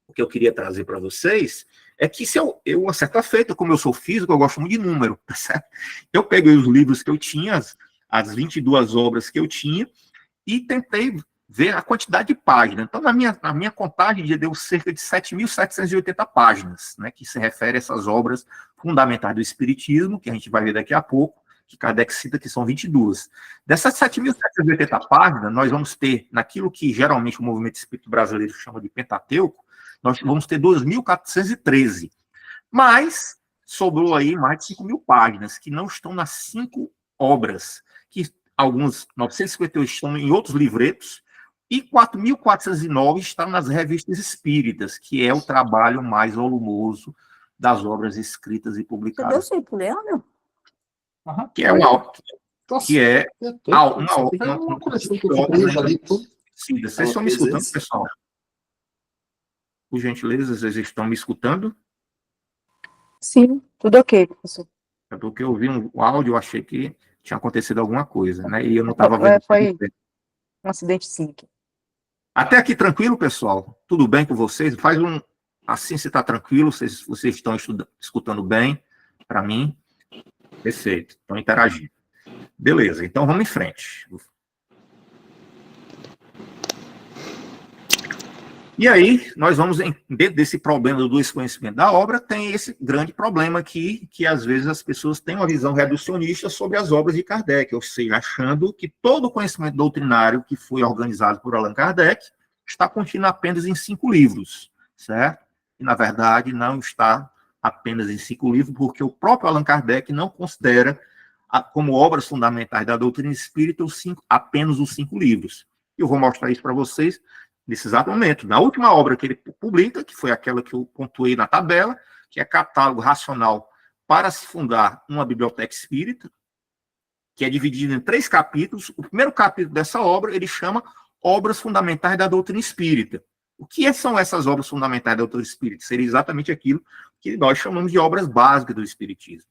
o que eu queria trazer para vocês é que se eu, uma certa feita, como eu sou físico, eu gosto muito de número, tá certo? Eu peguei os livros que eu tinha, as 22 obras que eu tinha, e tentei ver a quantidade de páginas. Então, na minha contagem, deu cerca de 7.780 páginas, né, que se refere a essas obras fundamentais do Espiritismo, que a gente vai ver daqui a pouco, que Kardec cita que são 22. Dessas 7.780 páginas, nós vamos ter, naquilo que geralmente o movimento espírita brasileiro chama de Pentateuco, nós vamos ter 2.413. Mas sobrou aí mais de 5.000 páginas, que não estão nas 5 obras, que alguns 958 estão em outros livretos, e 4.409 estão nas revistas espíritas, que é o trabalho mais volumoso das obras escritas e publicadas. Você deu certo, Leandro? Que é uma obra. Que é uma coleção que eu fui presa ali. Vocês estão me escutando, pessoal? Por gentileza, vocês estão me escutando? Sim, tudo ok, professor. É porque eu ouvi um áudio, eu achei que tinha acontecido alguma coisa, né? E eu não estava vendo. Foi um acidente sim. Até aqui tranquilo, pessoal? Tudo bem com vocês? Faz um... Assim, se está tranquilo, vocês estão escutando bem para mim? Perfeito, estão interagindo. Beleza, então vamos em frente. E aí, nós vamos, dentro desse problema do desconhecimento da obra, tem esse grande problema aqui, que às vezes as pessoas têm uma visão reducionista sobre as obras de Kardec, ou seja, achando que todo o conhecimento doutrinário que foi organizado por Allan Kardec está contido apenas em 5 livros, certo? E, na verdade, não está apenas em 5 livros, porque o próprio Allan Kardec não considera como obras fundamentais da doutrina espírita apenas os 5 livros. Eu vou mostrar isso para vocês nesse exato momento. Na última obra que ele publica, que foi aquela que eu pontuei na tabela, que é Catálogo Racional para se fundar uma biblioteca espírita, que é dividido em 3 capítulos. O primeiro capítulo dessa obra, ele chama Obras Fundamentais da Doutrina Espírita. O que são essas obras fundamentais da doutrina espírita? Seria exatamente aquilo que nós chamamos de obras básicas do espiritismo.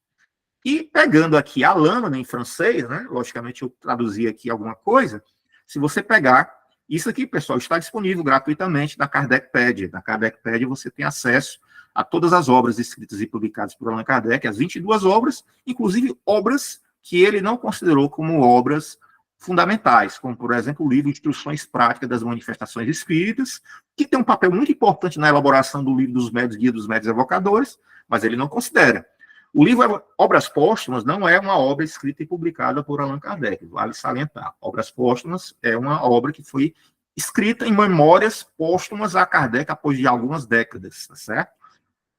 E pegando aqui a lâmina em francês, né, logicamente eu traduzi aqui alguma coisa, se você pegar, isso aqui, pessoal, está disponível gratuitamente na Kardecpedia. Na Kardecpedia você tem acesso a todas as obras escritas e publicadas por Allan Kardec, as 22 obras, inclusive obras que ele não considerou como obras fundamentais, como, por exemplo, o livro Instruções Práticas das Manifestações Espíritas, que tem um papel muito importante na elaboração do livro dos Médiuns, Guia dos Médiuns Evocadores, mas ele não considera. O livro Obras Póstumas não é uma obra escrita e publicada por Allan Kardec, vale salientar. Obras Póstumas é uma obra que foi escrita em memórias póstumas a Kardec após de algumas décadas, tá certo?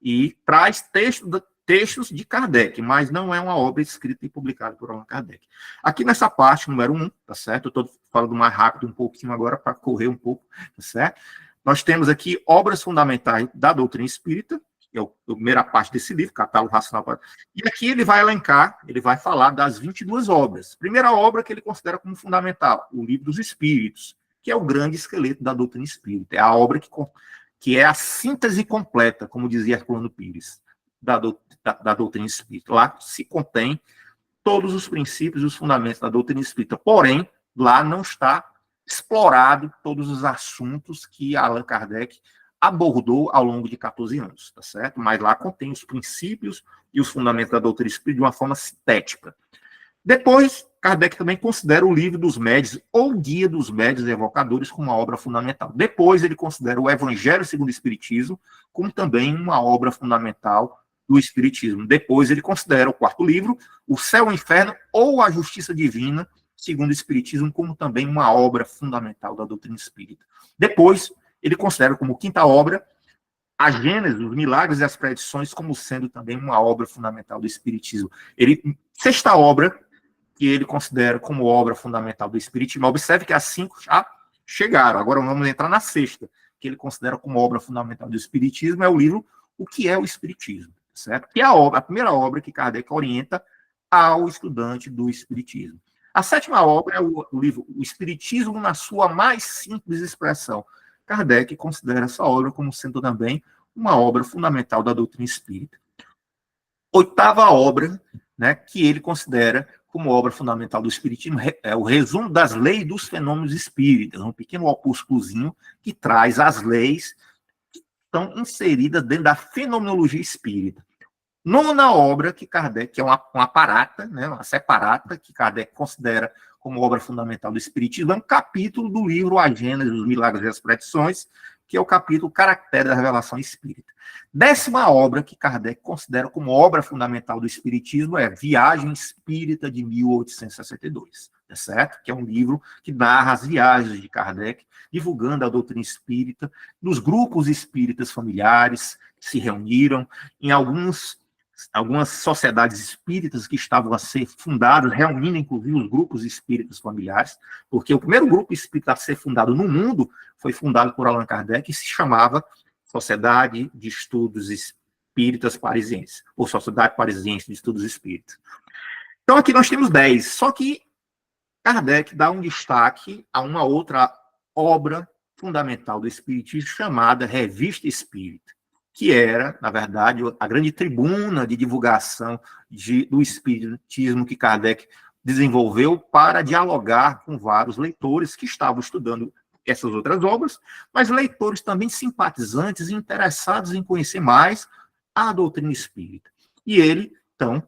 E traz textos de Kardec, mas não é uma obra escrita e publicada por Allan Kardec. Aqui nessa parte, número 1, tá certo? Eu estou falando mais rápido um pouquinho agora para correr um pouco, tá certo? Nós temos aqui obras fundamentais da doutrina espírita, que é a primeira parte desse livro, Catálogo Racional. E aqui ele vai elencar, ele vai falar das 22 obras. Primeira obra que ele considera como fundamental, o Livro dos Espíritos, que é o grande esqueleto da doutrina espírita. É a obra que é a síntese completa, como dizia Herculano Pires, da doutrina espírita. Lá se contém todos os princípios e os fundamentos da doutrina espírita. Porém, lá não está explorado todos os assuntos que Allan Kardec abordou ao longo de 14 anos, tá certo? Mas lá contém os princípios e os fundamentos da doutrina espírita de uma forma sintética. Depois, Kardec também considera o Livro dos Médiuns ou Guia dos Médiuns Evocadores como uma obra fundamental. Depois, ele considera o Evangelho segundo o Espiritismo como também uma obra fundamental do Espiritismo. Depois, ele considera o 4º livro, O Céu e o Inferno ou a Justiça Divina segundo o Espiritismo como também uma obra fundamental da doutrina espírita. Depois, ele considera como 5ª obra a Gênesis, os milagres e as predições, como sendo também uma obra fundamental do Espiritismo. Sexta obra que ele considera como obra fundamental do Espiritismo. Observe que as 5 já chegaram. Agora vamos entrar na sexta, que ele considera como obra fundamental do Espiritismo, é o livro O que é o Espiritismo, certo? Que é a primeira obra que Kardec orienta ao estudante do Espiritismo. A sétima obra é o livro O Espiritismo na sua mais simples expressão. Kardec considera essa obra como sendo também uma obra fundamental da doutrina espírita. Oitava obra, né, que ele considera como obra fundamental do Espiritismo é o resumo das leis dos fenômenos espíritas, um pequeno opúsculozinho que traz as leis que estão inseridas dentro da fenomenologia espírita. Nona obra que Kardec, que é uma parata, né, uma separata, que Kardec considera como obra fundamental do Espiritismo, é um capítulo do livro A Gênesis, os Milagres e as Predições, que é o capítulo Caractere da Revelação Espírita. Décima obra que Kardec considera como obra fundamental do Espiritismo é Viagem Espírita, de 1862, tá certo? Que é um livro que narra as viagens de Kardec, divulgando a doutrina espírita, dos grupos espíritas familiares que se reuniram, em algumas sociedades espíritas que estavam a ser fundadas, reunindo inclusive os grupos espíritas familiares, porque o primeiro grupo espírita a ser fundado no mundo foi fundado por Allan Kardec e se chamava Sociedade de Estudos Espíritas Parisienses, ou Sociedade Parisiense de Estudos Espíritas. Então aqui nós temos 10, só que Kardec dá um destaque a uma outra obra fundamental do Espiritismo chamada Revista Espírita, que era, na verdade, a grande tribuna de divulgação do Espiritismo que Kardec desenvolveu para dialogar com vários leitores que estavam estudando essas outras obras, mas leitores também simpatizantes e interessados em conhecer mais a doutrina espírita. E ele, então,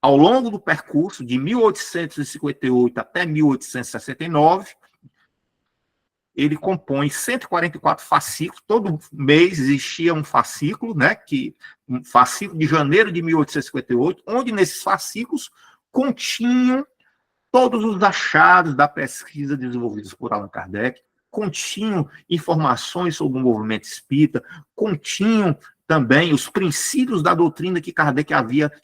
ao longo do percurso de 1858 até 1869, ele compõe 144 fascículos, todo mês existia um fascículo, né, um fascículo de janeiro de 1858, onde nesses fascículos continham todos os achados da pesquisa desenvolvidos por Allan Kardec, continham informações sobre o movimento espírita, continham também os princípios da doutrina que Kardec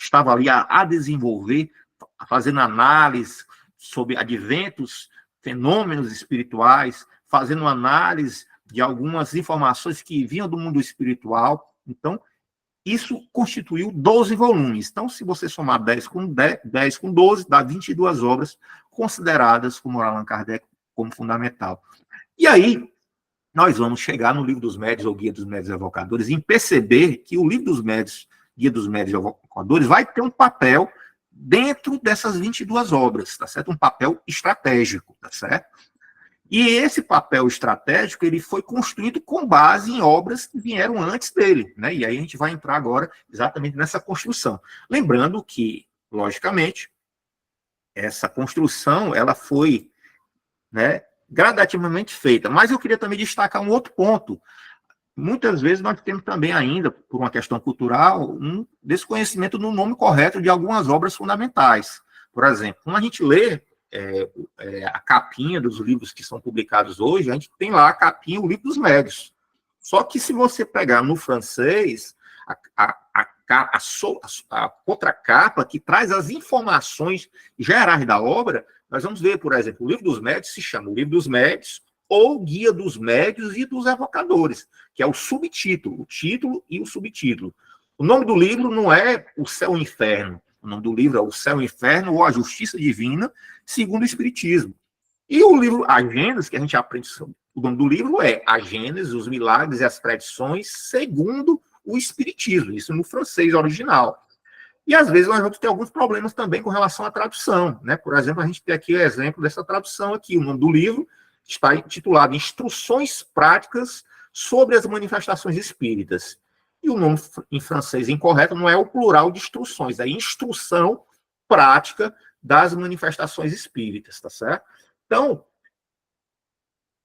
estava ali a desenvolver, fazendo análise sobre adventos, fenômenos espirituais, fazendo análise de algumas informações que vinham do mundo espiritual. Então, isso constituiu 12 volumes. Então, se você somar 10 com 12, dá 22 obras consideradas por Allan Kardec como fundamental. E aí, nós vamos chegar no Livro dos Médiuns, ou Guia dos Médiuns e Evocadores, em perceber que o Livro dos Médiuns, Guia dos Médiuns e Evocadores, vai ter um papel dentro dessas 22 obras, tá certo? Um papel estratégico, tá certo? E esse papel estratégico, ele foi construído com base em obras que vieram antes dele, né? E aí a gente vai entrar agora exatamente nessa construção. Lembrando que, logicamente, essa construção, ela foi, né, gradativamente feita. Mas eu queria também destacar um outro ponto. Muitas vezes nós temos também ainda, por uma questão cultural, um desconhecimento do nome correto de algumas obras fundamentais. Por exemplo, quando a gente lê a capinha dos livros que são publicados hoje, a gente tem lá a capinha, o Livro dos Médiuns. Só que se você pegar no francês, a contracapa que traz as informações gerais da obra, nós vamos ver, por exemplo, o Livro dos Médiuns se chama o Livro dos Médiuns ou Guia dos Médiuns e dos Evocadores, que é o subtítulo, o título e o subtítulo. O nome do livro não é O Céu e o Inferno, o nome do livro é O Céu e o Inferno ou A Justiça Divina, segundo o Espiritismo. E o livro A Gênesis, que a gente aprende, o nome do livro é A Gênesis, os Milagres e as Predições, segundo o Espiritismo, isso no francês original. E às vezes nós vamos ter alguns problemas também com relação à tradução, né? Por exemplo, a gente tem aqui o exemplo dessa tradução aqui, o nome do livro está intitulado Instruções Práticas sobre as Manifestações Espíritas. E o nome em francês incorreto não é o plural de instruções, é instrução prática das manifestações espíritas, tá certo? Então,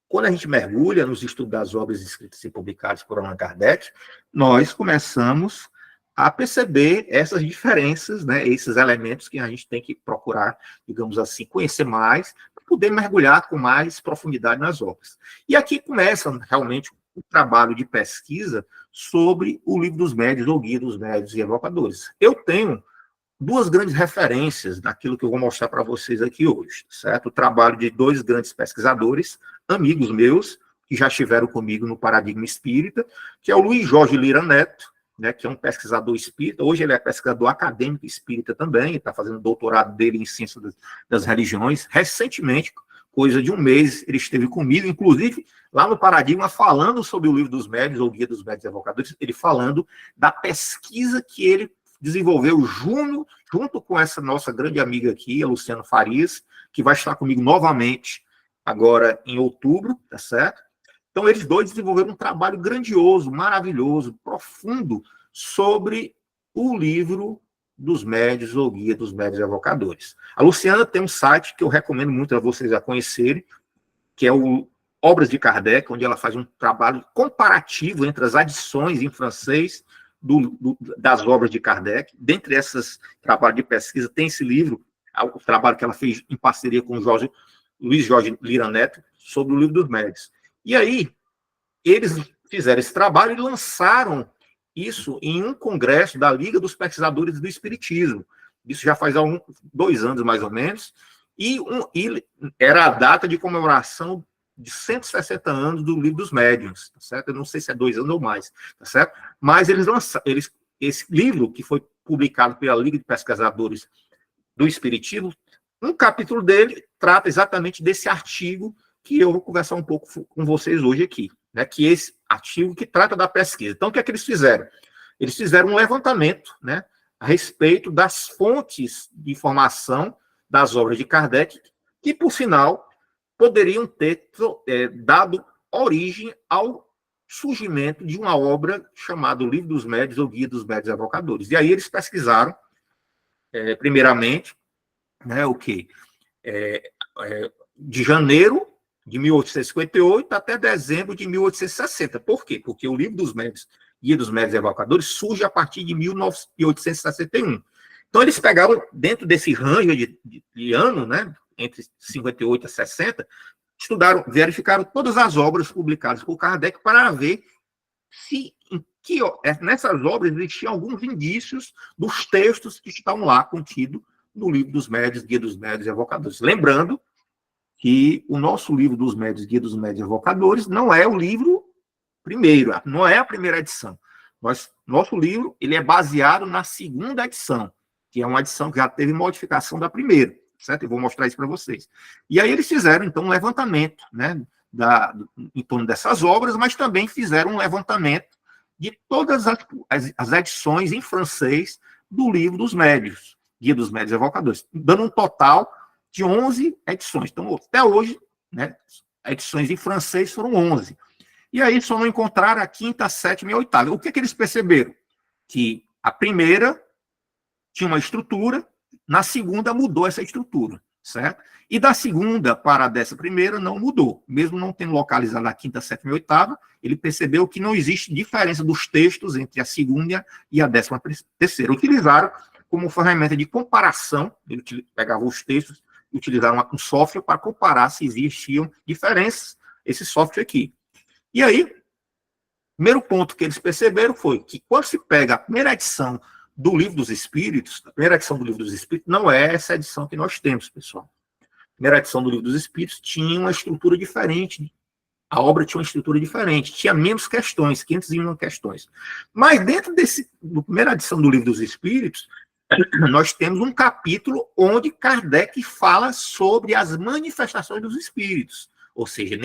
quando a gente mergulha nos estudos das obras escritas e publicadas por Allan Kardec, nós começamos a perceber essas diferenças, né, esses elementos que a gente tem que procurar, digamos assim, conhecer mais, para poder mergulhar com mais profundidade nas obras. E aqui começa realmente o trabalho de pesquisa sobre o Livro dos Médiuns, ou Guia dos Médiuns e Evocadores. Eu tenho duas grandes referências daquilo que eu vou mostrar para vocês aqui hoje, certo? O trabalho de dois grandes pesquisadores, amigos meus, que já estiveram comigo no Paradigma Espírita, que é o Luiz Jorge Lira Neto, né, que é um pesquisador espírita. Hoje ele é pesquisador acadêmico espírita também, está fazendo doutorado dele em Ciência das Religiões. Recentemente, coisa de um mês, ele esteve comigo, inclusive lá no Paradigma, falando sobre o Livro dos Médiuns, ou Guia dos Médiuns e Evocadores, ele falando da pesquisa que ele desenvolveu junto com essa nossa grande amiga aqui, a Luciana Farias, que vai estar comigo novamente agora em outubro, tá certo? Então, eles dois desenvolveram um trabalho grandioso, maravilhoso, profundo, sobre o Livro dos Médiuns, ou Guia dos Médiuns e Evocadores. A Luciana tem um site que eu recomendo muito a vocês a conhecerem, que é o Obras de Kardec, onde ela faz um trabalho comparativo entre as adições em francês das obras de Kardec. Dentre esses trabalhos de pesquisa, tem esse livro, o trabalho que ela fez em parceria com o Luiz Jorge Lira Neto, sobre o Livro dos Médiuns. E aí, eles fizeram esse trabalho e lançaram isso em um congresso da Liga dos Pesquisadores do Espiritismo. Isso já faz 2 anos, mais ou menos, e era a data de comemoração de 160 anos do Livro dos Médiuns, tá certo? Eu não sei se é 2 anos ou mais, tá certo? Mas eles lançaram, esse livro, que foi publicado pela Liga de Pesquisadores do Espiritismo, um capítulo dele trata exatamente desse artigo que eu vou conversar um pouco com vocês hoje aqui, né? Que é esse artigo que trata da pesquisa. Então, o que é que eles fizeram? Eles fizeram um levantamento, né, a respeito das fontes de informação das obras de Kardec, que, por sinal, poderiam ter dado origem ao surgimento de uma obra chamada Livro dos Médiuns, ou Guia dos Médiuns e Evocadores. E aí eles pesquisaram, primeiramente, né, o quê? De janeiro de 1858 até dezembro de 1860. Por quê? Porque o Livro dos Médiuns, Guia dos Médiuns e Evocadores, surge a partir de 1861. Então, eles pegaram, dentro desse range de ano, né, entre 58 a 60, estudaram, verificaram todas as obras publicadas por Kardec para ver se nessas obras existiam alguns indícios dos textos que estão lá contidos no Livro dos Médiuns, Guia dos Médiuns e Evocadores. Lembrando que o nosso Livro dos Médiuns, Guia dos Médiuns e Evocadores, não é o livro primeiro, não é a primeira edição. Nosso livro, ele é baseado na segunda edição, que é uma edição que já teve modificação da primeira, certo? Eu vou mostrar isso para vocês. E aí eles fizeram, então, um levantamento, né, em torno dessas obras, mas também fizeram um levantamento de todas as edições em francês do Livro dos Médiuns, Guia dos Médiuns e Evocadores, dando um total de 11 edições. Então, até hoje, né, edições em francês foram 11. E aí só não encontraram a 5ª, 7ª e 8ª. O que eles perceberam? Que a primeira tinha uma estrutura, na segunda mudou essa estrutura, certo? E da segunda para dessa primeira não mudou. Mesmo não tendo localizado a 5ª, 7ª e 8ª, ele percebeu que não existe diferença dos textos entre a segunda e a 13ª. Utilizaram como ferramenta de comparação, ele pegava os textos e utilizaram um software para comparar se existiam diferenças, esse software aqui. E aí, o primeiro ponto que eles perceberam foi que quando se pega a primeira edição do Livro dos Espíritos, a primeira edição do Livro dos Espíritos não é essa edição que nós temos, pessoal. A primeira edição do Livro dos Espíritos tinha uma estrutura diferente, a obra tinha uma estrutura diferente, tinha menos questões, 501 questões. Mas dentro da primeira edição do Livro dos Espíritos, nós temos um capítulo onde Kardec fala sobre as manifestações dos espíritos. Ou seja,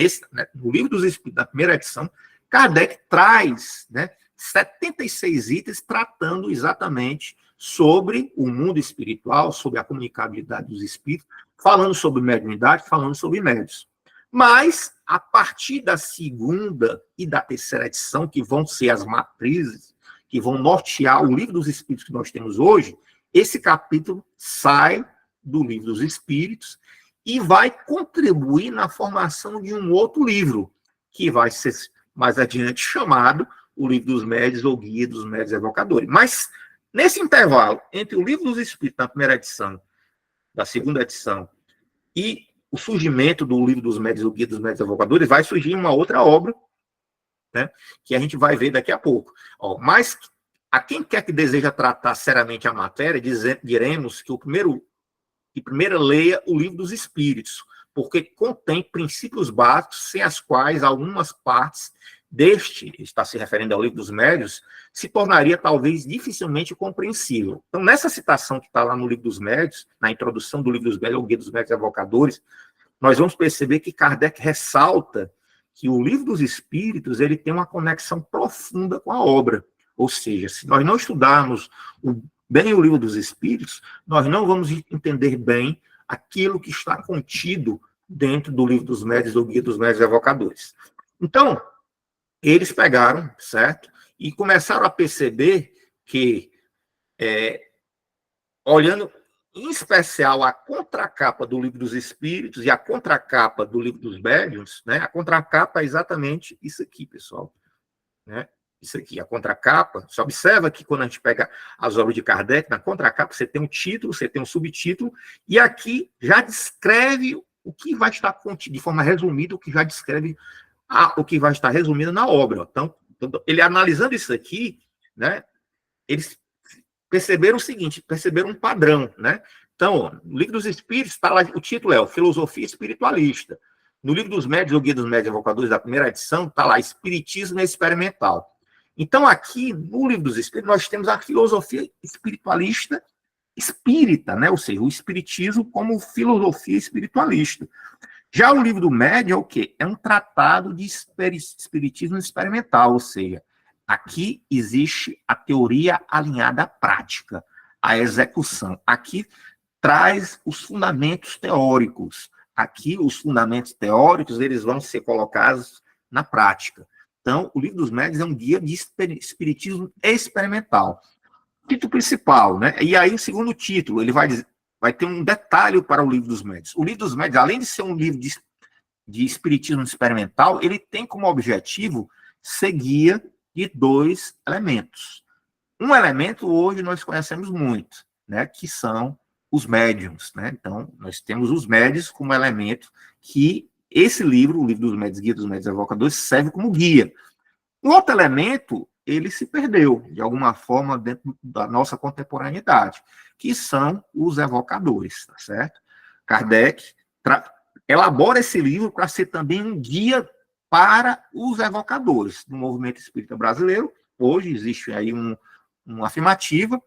no Livro dos Espíritos, da primeira edição, Kardec traz, né, 76 itens tratando exatamente sobre o mundo espiritual, sobre a comunicabilidade dos espíritos, falando sobre mediunidade, falando sobre médiuns. Mas, a partir da segunda e da terceira edição, que vão ser as matrizes, que vão nortear o Livro dos Espíritos que nós temos hoje, esse capítulo sai do Livro dos Espíritos e vai contribuir na formação de um outro livro, que vai ser mais adiante chamado o Livro dos Médiuns, ou Guia dos Médiuns e Evocadores. Mas, nesse intervalo, entre o Livro dos Espíritos, na primeira edição, da segunda edição, e o surgimento do Livro dos Médiuns, ou Guia dos Médiuns e Evocadores, vai surgir uma outra obra, né, que a gente vai ver daqui a pouco. Ó, mas a quem quer que deseja tratar seriamente a matéria, diremos que primeiro leia o Livro dos Espíritos, porque contém princípios básicos sem as quais algumas partes deste, está se referindo ao Livro dos Médiuns, se tornaria talvez dificilmente compreensível. Então, nessa citação que está lá no Livro dos Médiuns, na introdução do Livro dos Médiuns, ou Guia dos Médiuns Evocadores, nós vamos perceber que Kardec ressalta que o Livro dos Espíritos ele tem uma conexão profunda com a obra. Ou seja, se nós não estudarmos bem o Livro dos Espíritos, nós não vamos entender bem aquilo que está contido dentro do Livro dos Médiuns, ou Guia dos Médiuns Evocadores. Então, eles pegaram, certo? E começaram a perceber que, olhando em especial a contracapa do Livro dos Espíritos e a contracapa do Livro dos Médiuns, né? A contracapa é exatamente isso aqui, pessoal, né? Isso aqui, a contracapa. Você observa que quando a gente pega as obras de Kardec, na contracapa você tem um título, você tem um subtítulo, e aqui já descreve o que vai estar contido, de forma resumida, o que já descreve o que vai estar resumido na obra. Então, ele analisando isso aqui, né, eles perceberam o seguinte, perceberam um padrão, né? Então, no Livro dos Espíritos, tá lá, o título é Filosofia Espiritualista. No Livro dos Médiuns, o Guia dos Médiuns Evocadores, da primeira edição, está lá, Espiritismo Experimental. Então, aqui, no Livro dos Espíritos, nós temos a filosofia espiritualista espírita, né? Ou seja, o espiritismo como filosofia espiritualista. Já o Livro do Médiuns é o quê? É um tratado de espiritismo experimental, ou seja, aqui existe a teoria alinhada à prática, à execução. Aqui traz os fundamentos teóricos. Aqui, os fundamentos teóricos, eles vão ser colocados na prática. Então, o Livro dos Médiuns é um guia de espiritismo experimental. Título principal, né? E aí, o segundo título, ele vai ter um detalhe para o Livro dos Médiuns. O Livro dos Médiuns, além de ser um livro de espiritismo experimental, ele tem como objetivo ser guia de 2 elementos. Um elemento, hoje, nós conhecemos muito, né? Que são os médiuns, né? Então, nós temos os médiuns como elemento que esse livro, o Livro dos Médiuns, Guia dos Médiuns Evocadores, serve como guia. Um outro elemento, ele se perdeu, de alguma forma, dentro da nossa contemporaneidade, que são os evocadores, tá certo? Kardec elabora esse livro para ser também um guia para os evocadores do movimento espírita brasileiro. Hoje existe aí uma afirmativa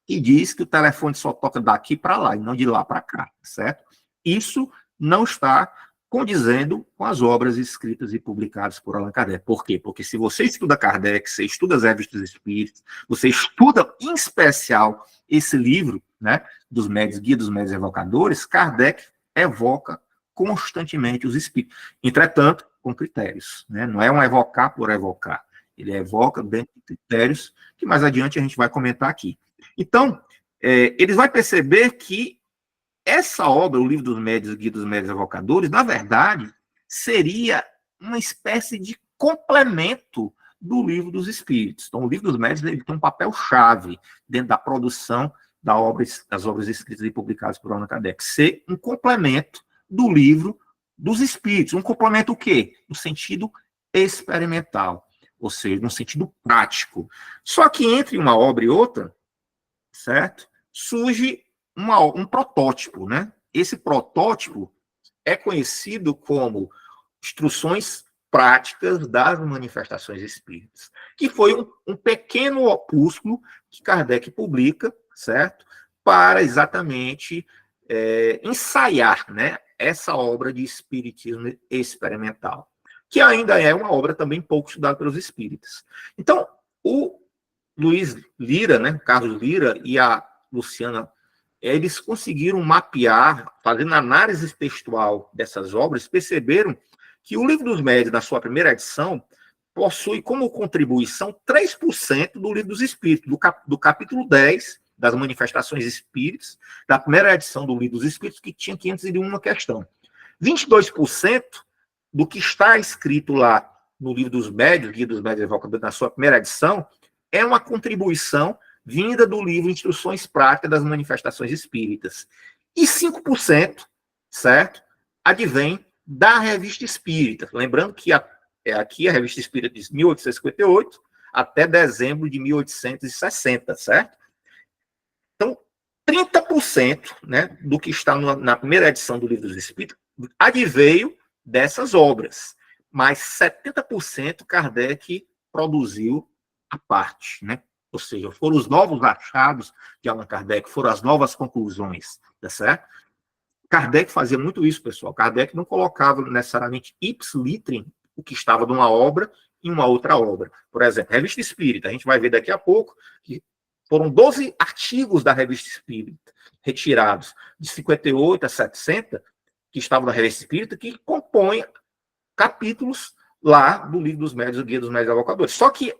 que diz que o telefone só toca daqui para lá e não de lá para cá, certo? Isso não está condizendo com as obras escritas e publicadas por Allan Kardec. Por quê? Porque se você estuda Kardec, você estuda as revistas espíritas, você estuda, em especial, esse livro, né, dos Médiuns, Guia dos Médiuns Evocadores, Kardec evoca constantemente os espíritos. Entretanto, com critérios, né? Não é um evocar por evocar. Ele evoca dentro de critérios que mais adiante a gente vai comentar aqui. Então, eles vão perceber que essa obra, o Livro dos Médiuns, Guia dos Médiuns Evocadores, na verdade, seria uma espécie de complemento do Livro dos Espíritos. Então, o Livro dos Médiuns ele tem um papel-chave dentro da produção das obras escritas e publicadas por Allan Kardec. Ser um complemento do Livro dos Espíritos. Um complemento o quê? No sentido experimental, ou seja, no sentido prático. Só que entre uma obra e outra, certo? Surge um protótipo, né? Esse protótipo é conhecido como Instruções Práticas das Manifestações Espíritas, que foi um pequeno opúsculo que Kardec publica, certo? Para exatamente ensaiar, né, essa obra de espiritismo experimental, que ainda é uma obra também pouco estudada pelos espíritas. Então, o Luiz Lira, né, Carlos Lira e a Luciana, eles conseguiram mapear, fazendo análise textual dessas obras, perceberam que o Livro dos Médiuns, na sua primeira edição, possui como contribuição 3% do Livro dos Espíritos, do capítulo 10 das Manifestações Espíritas, da primeira edição do Livro dos Espíritos, que tinha 501 questão. 22% do que está escrito lá no Livro dos Médiuns, Guia dos Médiuns Evocadores, na sua primeira edição, é uma contribuição vinda do livro Instruções Práticas das Manifestações Espíritas. E 5%, certo, advém da Revista Espírita. Lembrando que é aqui a Revista Espírita de 1858 até dezembro de 1860, certo? Então, 30%, né, do que está na primeira edição do Livro dos Espíritos adveio dessas obras, mas 70% Kardec produziu à parte, né? Ou seja, foram os novos achados de Allan Kardec, foram as novas conclusões, tá certo? Kardec fazia muito isso, pessoal. Kardec não colocava necessariamente ipsilitrim o que estava numa obra em uma outra obra. Por exemplo, Revista Espírita, a gente vai ver daqui a pouco que foram 12 artigos da Revista Espírita retirados de 58 a 60, que estavam na Revista Espírita, que compõem capítulos lá do Livro dos Médiuns, o Guia dos Médiuns Evocadores. Só que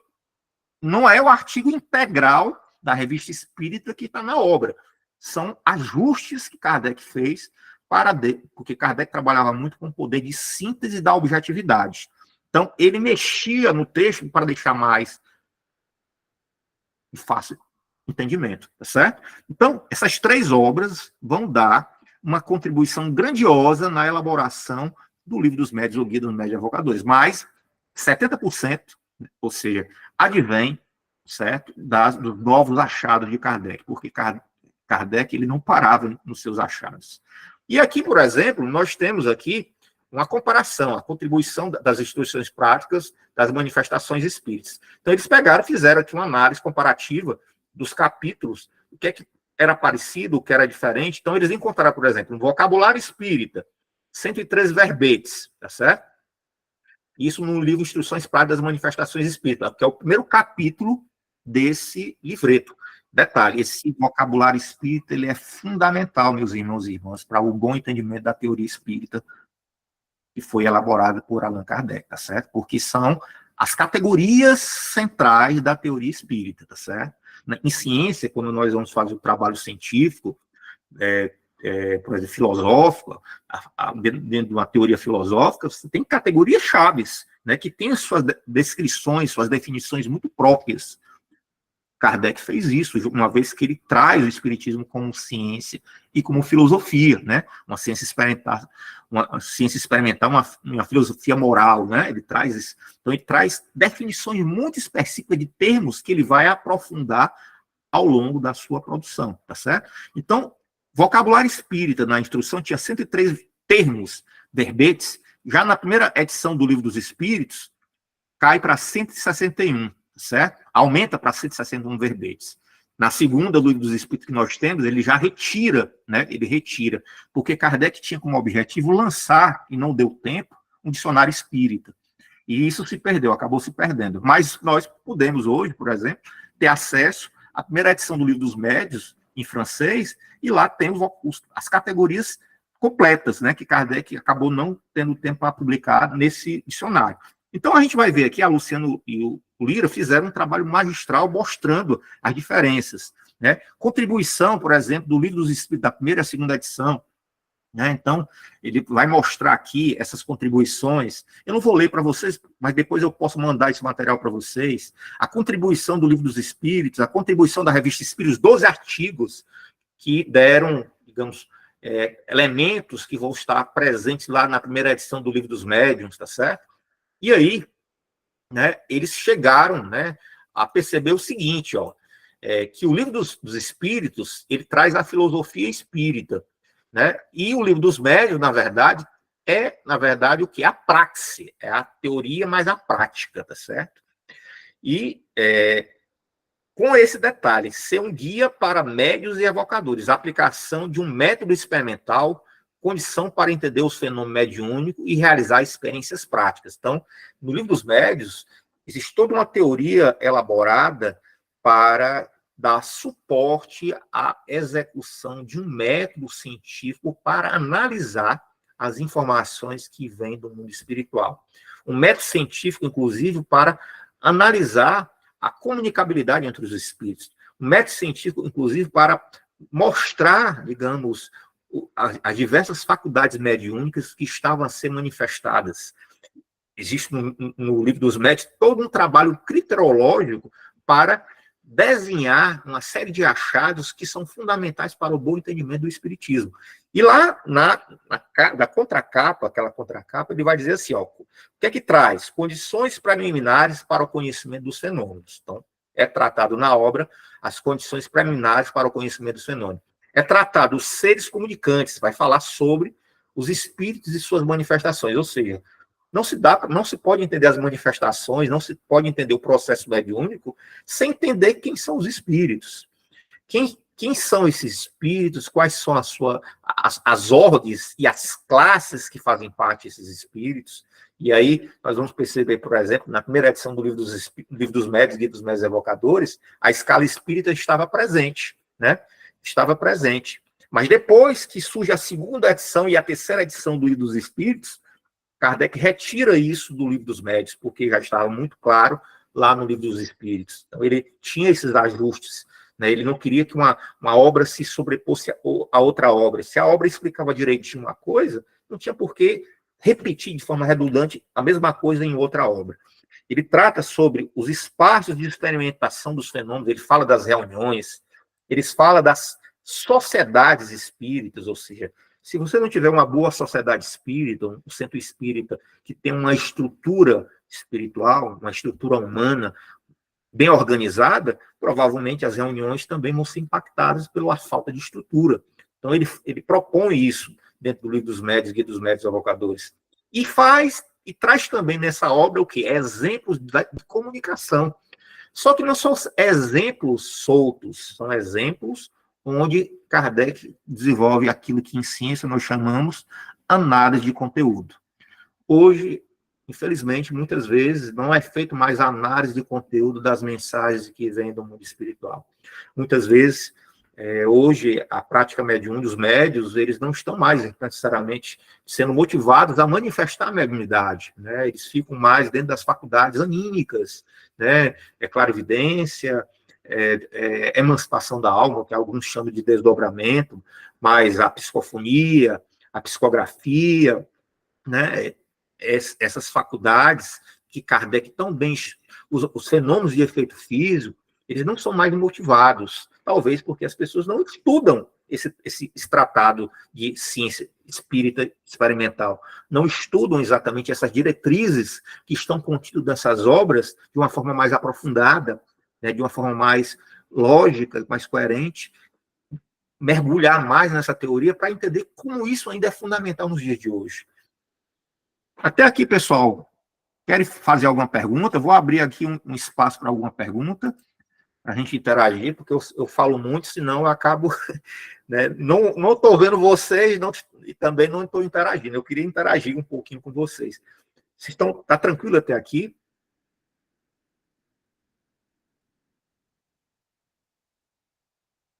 não é o artigo integral da Revista Espírita que está na obra. São ajustes que Kardec fez porque Kardec trabalhava muito com o poder de síntese da objetividade. Então, ele mexia no texto para deixar mais fácil entendimento, tá certo? Então, essas 3 obras vão dar uma contribuição grandiosa na elaboração do Livro dos Médiuns, o Guia dos Médiuns Evocadores. Mas 70%, ou seja, advém, certo, dos novos achados de Kardec, porque Kardec ele não parava nos seus achados. E aqui, por exemplo, nós temos aqui uma comparação, a contribuição das instituições práticas das manifestações espíritas. Então, eles pegaram, fizeram aqui uma análise comparativa dos capítulos, o que é que era parecido, o que era diferente. Então, eles encontraram, por exemplo, um vocabulário espírita, 113 verbetes, tá certo? Isso no livro Instruções Práticas das Manifestações Espíritas, que é o primeiro capítulo desse livreto. Detalhe, esse vocabulário espírita ele é fundamental, meus irmãos e irmãs, para o bom entendimento da teoria espírita que foi elaborada por Allan Kardec, tá certo? Porque são as categorias centrais da teoria espírita, tá certo? Em ciência, quando nós vamos fazer o trabalho científico, por exemplo, filosófico, dentro de uma teoria filosófica, você tem categorias chaves, né, que têm suas descrições, suas definições muito próprias. Kardec fez isso, uma vez que ele traz o espiritismo como ciência e como filosofia, né? Uma ciência experimental, uma filosofia moral, né? Ele traz isso. Então, ele traz definições muito específicas de termos que ele vai aprofundar ao longo da sua produção, tá certo? Então, vocabulário espírita na instrução tinha 103 termos, verbetes. Já na primeira edição do Livro dos Espíritos, cai para 161. Certo? Aumenta para 161 verbetes. Na segunda do Livro dos Espíritos que nós temos, ele já retira, né? Ele retira, porque Kardec tinha como objetivo lançar, e não deu tempo, um dicionário espírita. E isso se perdeu, acabou se perdendo. Mas nós podemos hoje, por exemplo, ter acesso à primeira edição do Livro dos Médiuns, em francês, e lá temos as categorias completas, né? Que Kardec acabou não tendo tempo para publicar nesse dicionário. Então, a gente vai ver aqui, a Luciana e o Lira fizeram um trabalho magistral mostrando as diferenças, né? Contribuição, por exemplo, do Livro dos Espíritos da primeira e segunda edição, né? Então, ele vai mostrar aqui essas contribuições. Eu não vou ler para vocês, mas depois eu posso mandar esse material para vocês. A contribuição do Livro dos Espíritos, a contribuição da Revista Espíritos, 12 artigos que deram, digamos, elementos que vão estar presentes lá na primeira edição do Livro dos Médiuns, tá certo? E aí, né, eles chegaram, né, a perceber o seguinte, ó, que o Livro dos Espíritos, ele traz a filosofia espírita, né, e o Livro dos Médiuns, na verdade, o que é a praxe, é a teoria mais a prática, tá certo? E com esse detalhe, ser um guia para médiuns e evocadores, a aplicação de um método experimental, condição para entender os fenômenos mediúnicos e realizar experiências práticas. Então, no Livro dos Médiuns, existe toda uma teoria elaborada para dar suporte à execução de um método científico para analisar as informações que vêm do mundo espiritual. Um método científico, inclusive, para analisar a comunicabilidade entre os espíritos. Um método científico, inclusive, para mostrar, digamos, as diversas faculdades mediúnicas que estavam a ser manifestadas. Existe no Livro dos Médiuns todo um trabalho criteriológico para desenhar uma série de achados que são fundamentais para o bom entendimento do espiritismo. E lá, da contracapa, aquela contracapa, ele vai dizer assim, ó, o que é que traz? Condições preliminares para o conhecimento dos fenômenos. Então, é tratado na obra as condições preliminares para o conhecimento dos fenômenos. É tratado os seres comunicantes, vai falar sobre os espíritos e suas manifestações, ou seja, não se pode entender as manifestações, não se pode entender o processo mediúnico sem entender quem são os espíritos. Quem são esses espíritos, quais são as ordens e as classes que fazem parte desses espíritos. E aí nós vamos perceber, por exemplo, na primeira edição do Livro dos Médiuns, Guia dos Médiuns Evocadores, a escala espírita estava presente, né? Estava presente. Mas depois que surge a segunda edição e a terceira edição do Livro dos Espíritos, Kardec retira isso do Livro dos Médiuns, porque já estava muito claro lá no Livro dos Espíritos. Então, ele tinha esses ajustes, né? Ele não queria que uma obra se sobreposse a outra obra. Se a obra explicava direitinho uma coisa, não tinha por que repetir de forma redundante a mesma coisa em outra obra. Ele trata sobre os espaços de experimentação dos fenômenos, ele fala das reuniões, ele fala das sociedades espíritas, ou seja, se você não tiver uma boa sociedade espírita, um centro espírita que tem uma estrutura espiritual, uma estrutura humana bem organizada, provavelmente as reuniões também vão ser impactadas pela falta de estrutura. Então, ele propõe isso dentro do Livro dos Médiuns, Guia dos Médiuns Evocadores. E traz também nessa obra o quê? Exemplos de comunicação. Só que não são exemplos soltos, são exemplos onde Kardec desenvolve aquilo que em ciência nós chamamos análise de conteúdo. Hoje, infelizmente, muitas vezes não é feito mais análise de conteúdo das mensagens que vêm do mundo espiritual. Muitas vezes, hoje, a prática mediúnica dos médiuns, eles não estão mais necessariamente sendo motivados a manifestar a mediunidade, né? Eles ficam mais dentro das faculdades anímicas, né? Clarividência, emancipação da alma, que alguns chamam de desdobramento, mas a psicofonia, a psicografia, né? Essas faculdades que Kardec tão bem... Os fenômenos de efeito físico, eles não são mais motivados, talvez porque as pessoas não estudam esse tratado de ciência espírita experimental, não estudam exatamente essas diretrizes que estão contidas nessas obras de uma forma mais aprofundada, né, de uma forma mais lógica, mais coerente, mergulhar mais nessa teoria para entender como isso ainda é fundamental nos dias de hoje. Até aqui, pessoal, querem fazer alguma pergunta? Eu vou abrir aqui um espaço para alguma pergunta, para a gente interagir, porque eu falo muito, senão eu acabo... Né, não estou vendo vocês e também não estou interagindo. Eu queria interagir um pouquinho com vocês. Vocês tá tranquilo até aqui?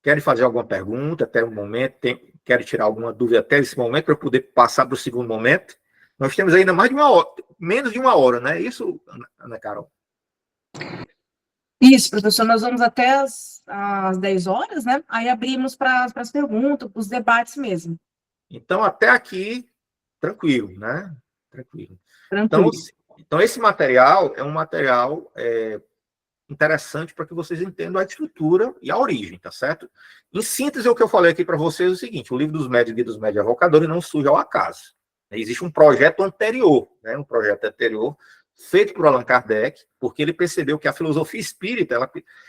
Querem fazer alguma pergunta até o momento? Querem tirar alguma dúvida até esse momento, para eu poder passar para o segundo momento? Nós temos ainda mais de uma hora, menos de uma hora, né? Isso, Ana Carol? Isso, professor, nós vamos até às 10 horas, né? Aí abrimos para as perguntas, para os debates mesmo. Então, até aqui, tranquilo, né? Tranquilo. Tranquilo. Então, esse material é um material interessante para que vocês entendam a estrutura e a origem, tá certo? Em síntese, o que eu falei aqui para vocês é o seguinte: o Livro dos Médiuns, Guia dos Médiuns Evocadores, não surge ao acaso. Existe um projeto anterior, né? Feito por Allan Kardec, porque ele percebeu que a filosofia espírita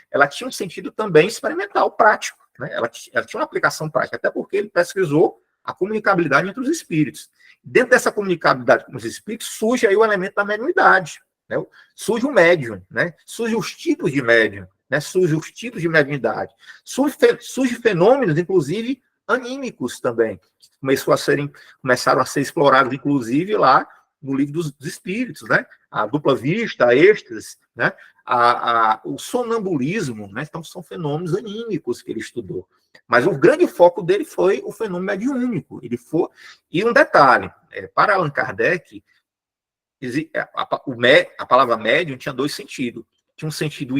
ela tinha um sentido também experimental, prático, né? Ela tinha uma aplicação prática, até porque ele pesquisou a comunicabilidade entre os espíritos. Dentro dessa comunicabilidade com os espíritos surge aí o elemento da mediunidade, né? Surge o médium, né? Surge os tipos de médium, né? Surge os tipos de mediunidade. Surge fenômenos, inclusive, anímicos também, que começaram a ser explorados, inclusive, lá no Livro dos Espíritos, né? A dupla vista, a êxtase, né? O sonambulismo, né? Então, são fenômenos anímicos que ele estudou. Mas o grande foco dele foi o fenômeno mediúnico. E um detalhe, para Allan Kardec, a palavra médium tinha dois sentidos. Tinha um sentido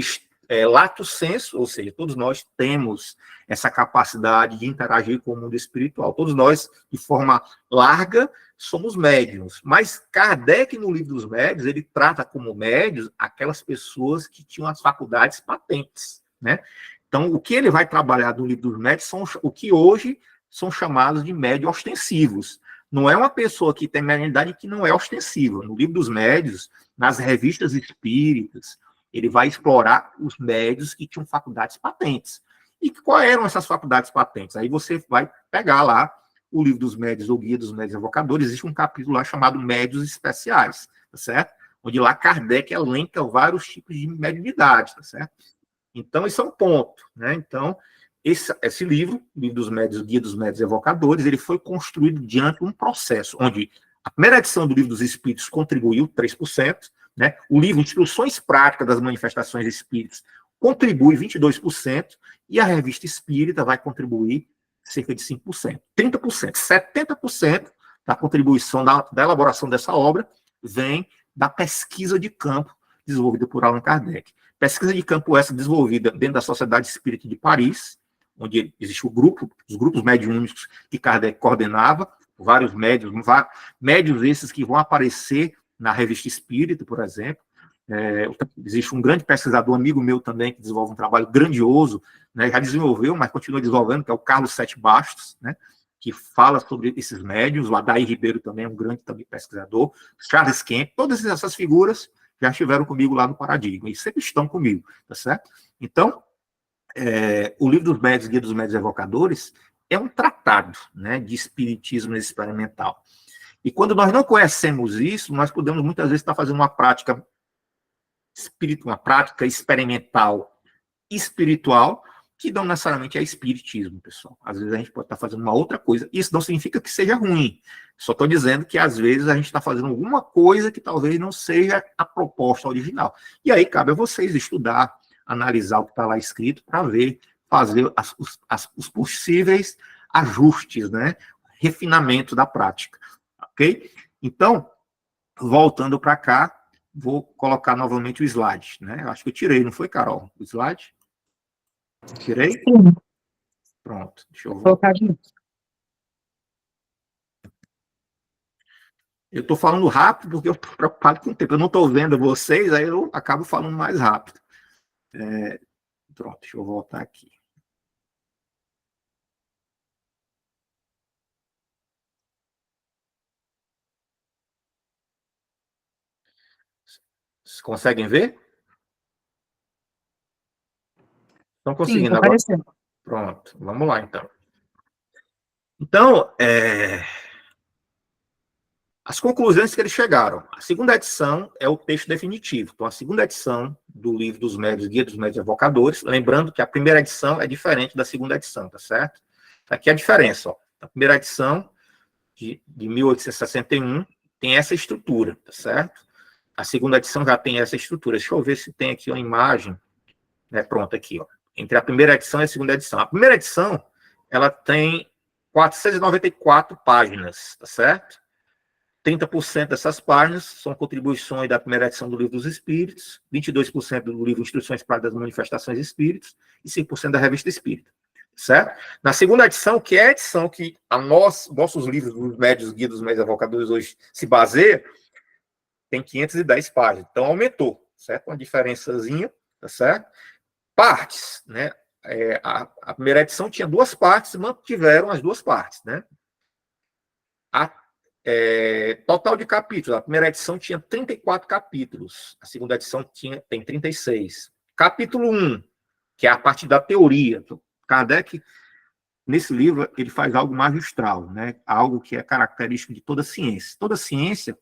lato sensu, ou seja, todos nós temos essa capacidade de interagir com o mundo espiritual. Todos nós, de forma larga, somos médiuns. Mas Kardec, no Livro dos Médiuns, ele trata como médiuns aquelas pessoas que tinham as faculdades patentes, né? Então, o que ele vai trabalhar no livro dos médios são o que hoje são chamados de médios ostensivos. Não é uma pessoa que tem mediunidade que não é ostensiva. No livro dos médios, nas revistas espíritas, ele vai explorar os médios que tinham faculdades patentes. E quais eram essas faculdades patentes? Aí você vai pegar lá o livro dos médios, ou Guia dos Médios Evocadores, existe um capítulo lá chamado Médios Especiais, tá certo? Onde lá Kardec elenca vários tipos de mediunidade, tá certo? Então, isso é um ponto, né? Então, esse livro, Livro dos Médios, Guia dos Médios Evocadores, ele foi construído diante de um processo, onde a primeira edição do Livro dos Espíritos contribuiu 3%, né? O livro Instruções Práticas das Manifestações Espíritas contribui 22%, e a Revista Espírita vai contribuir cerca de 5%. 30%, 70% da contribuição da elaboração dessa obra vem da pesquisa de campo desenvolvida por Allan Kardec. Pesquisa de campo essa desenvolvida dentro da Sociedade Espírita de Paris, onde existe o grupo, os grupos mediúnicos que Kardec coordenava, vários médios esses que vão aparecer na Revista Espírita, por exemplo. Existe um grande pesquisador, amigo meu também, que desenvolve um trabalho grandioso, né, já desenvolveu, mas continua desenvolvendo, que é o Carlos Sete Bastos, né, que fala sobre esses médios. O Adair Ribeiro também é um grande também pesquisador, Charles Kemp, todas essas figuras já estiveram comigo lá no Paradigma, e sempre estão comigo, tá certo? Então, o Livro dos Médios, Guia dos Médios Evocadores, é um tratado, né, de espiritismo experimental. E quando nós não conhecemos isso, nós podemos muitas vezes estar fazendo uma prática experimental espiritual, que não necessariamente é espiritismo, pessoal. Às vezes a gente pode estar fazendo uma outra coisa. Isso não significa que seja ruim. Só estou dizendo que às vezes a gente está fazendo alguma coisa que talvez não seja a proposta original. E aí cabe a vocês estudar, analisar o que está lá escrito para ver, fazer os possíveis ajustes, né? Refinamento da prática. Ok? Então, voltando para cá, vou colocar novamente o slide, né? Eu acho que eu tirei, não foi, Carol? O slide? Tirei? Sim. Pronto, deixa eu Vou voltar. colocar de novo. Eu estou falando rápido porque eu estou preocupado com o tempo. Eu não estou vendo vocês, aí eu acabo falando mais rápido. Pronto, deixa eu voltar aqui. Vocês conseguem ver? Estão Sim, conseguindo tá agora? aparecendo. Pronto, vamos lá, então. Então, as conclusões que eles chegaram. A segunda edição é o texto definitivo. Então, a segunda edição do Livro dos Médios, Guia dos Médios Evocadores, lembrando que a primeira edição é diferente da segunda edição, tá certo? Aqui é a diferença, ó. A primeira edição, de 1861, tem essa estrutura, tá certo? A segunda edição já tem essa estrutura. Deixa eu ver se tem aqui uma imagem. Pronto, aqui, ó. Entre a primeira edição e a segunda edição. A primeira edição, ela tem 494 páginas, tá certo? 30% dessas páginas são contribuições da primeira edição do Livro dos Espíritos, 22% do livro Instruções Práticas das Manifestações Espíritas e 5% da Revista Espírita, certo? Na segunda edição, que é a edição que nossos livros dos Médios, Guia dos Médios Evocadores hoje se baseia, tem 510 páginas. Então, aumentou, certo? Uma diferençazinha, tá certo? Partes, né? A primeira edição tinha 2 partes, mantiveram as 2 partes, né? Total de capítulos. A primeira edição tinha 34 capítulos. A segunda edição tem 36. Capítulo 1, que é a parte da teoria. Kardec, nesse livro, ele faz algo magistral, né? Algo que é característico de toda ciência. Toda ciência,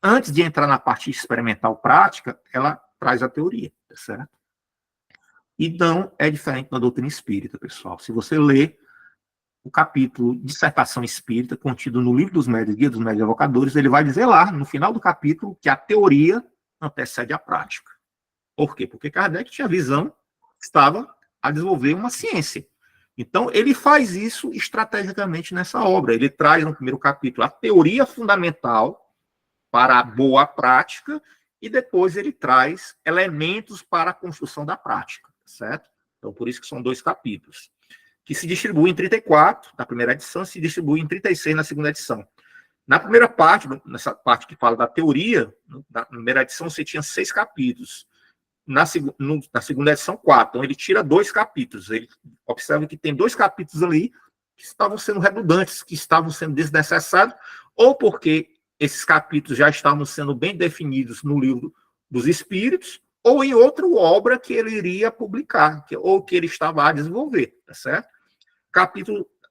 antes de entrar na parte experimental prática, ela traz a teoria, tá certo? E não é diferente da doutrina espírita, pessoal. Se você ler o capítulo Dissertação Espírita, contido no Livro dos Médios, Guia dos Médios Evocadores, ele vai dizer lá, no final do capítulo, que a teoria antecede a prática. Por quê? Porque Kardec tinha visão, estava a desenvolver uma ciência. Então, ele faz isso estrategicamente nessa obra. Ele traz no primeiro capítulo a teoria fundamental para a boa prática e depois ele traz elementos para a construção da prática, certo? Então, por isso que são 2 capítulos, que se distribui em 34, na primeira edição, se distribui em 36 na segunda edição. Na primeira parte, nessa parte que fala da teoria, na primeira edição você tinha 6 capítulos. na segunda edição, 4. Então, ele tira 2 capítulos. Ele observa que tem 2 capítulos ali que estavam sendo redundantes, que estavam sendo desnecessários, ou porque esses capítulos já estavam sendo bem definidos no livro dos Espíritos, ou em outra obra que ele iria publicar, ou que ele estava a desenvolver, tá certo?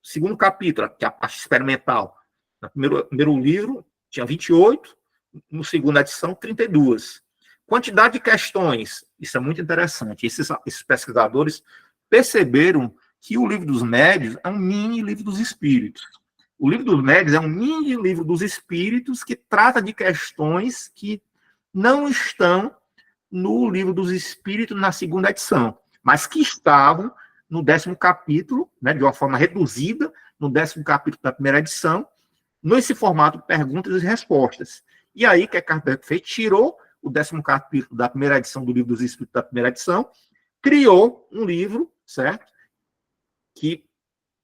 Segundo capítulo, que é a parte experimental. No primeiro livro, tinha 28, no segunda edição, 32. Quantidade de questões, isso é muito interessante. Esses pesquisadores perceberam que o livro dos médiuns é um mini livro dos espíritos. O livro dos médiuns é um mini livro dos espíritos que trata de questões que não estão no livro dos espíritos na segunda edição, mas que estavam no 10º capítulo, né, de uma forma reduzida, no 10º capítulo da primeira edição, nesse formato de perguntas e respostas. E aí, o que Kardec fez? Tirou o 10º capítulo da primeira edição do livro dos Espíritos da primeira edição, criou um livro, certo? Que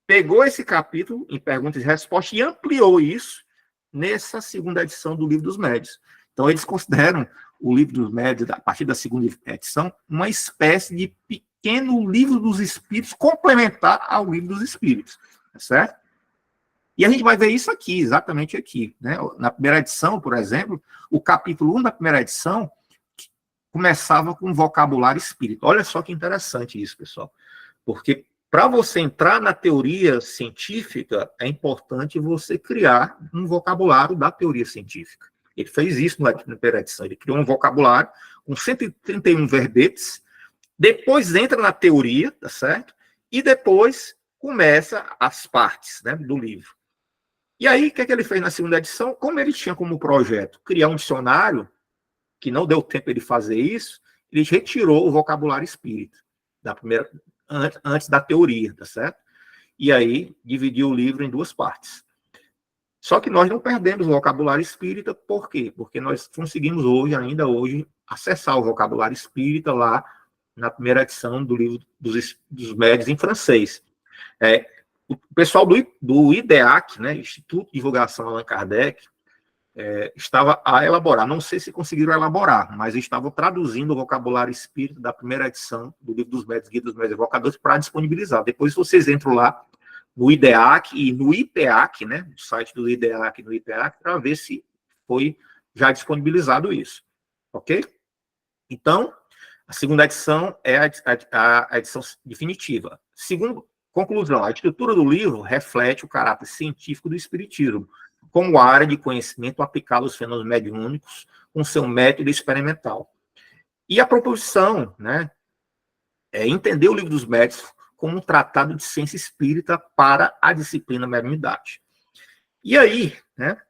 pegou esse capítulo em perguntas e respostas e ampliou isso nessa segunda edição do livro dos médiuns. Então, eles consideram o livro dos médiuns, a partir da segunda edição, uma espécie de pequeno livro dos Espíritos complementar ao livro dos Espíritos, certo? E a gente vai ver isso aqui, exatamente aqui, né? Na primeira edição, por exemplo, o capítulo 1 da primeira edição começava com vocabulário espírita. Olha só que interessante isso, pessoal. Porque para você entrar na teoria científica, é importante você criar um vocabulário da teoria científica. Ele fez isso na primeira edição. Ele criou um vocabulário com 131 verbetes, depois entra na teoria, tá certo? E depois começa as partes, né, do livro. E aí, o que é que ele fez na segunda edição? Como ele tinha como projeto criar um dicionário, que não deu tempo de fazer isso, ele retirou o vocabulário espírita da primeira, antes da teoria, tá certo? E aí, dividiu o livro em 2 partes. Só que nós não perdemos o vocabulário espírita, por quê? Porque nós conseguimos ainda hoje, acessar o vocabulário espírita lá na primeira edição do livro dos médiuns em francês. O pessoal do IDEAC, né, Instituto de Divulgação Allan Kardec, estava a elaborar, não sei se conseguiram elaborar, mas estavam traduzindo o vocabulário espírita da primeira edição do livro dos médiuns, Guia dos Médiuns Evocadores, para disponibilizar. Depois vocês entram lá no IDEAC e no IPEAC, né, no site do IDEAC e no IPEAC, para ver se foi já disponibilizado isso, ok? Então, a segunda edição é a edição definitiva. Conclusão, a estrutura do livro reflete o caráter científico do espiritismo, como área de conhecimento aplicado aos fenômenos mediúnicos com seu método experimental. E a proposição, né, é entender o livro dos médiuns como um tratado de ciência espírita para a disciplina mediunidade. E aí, né,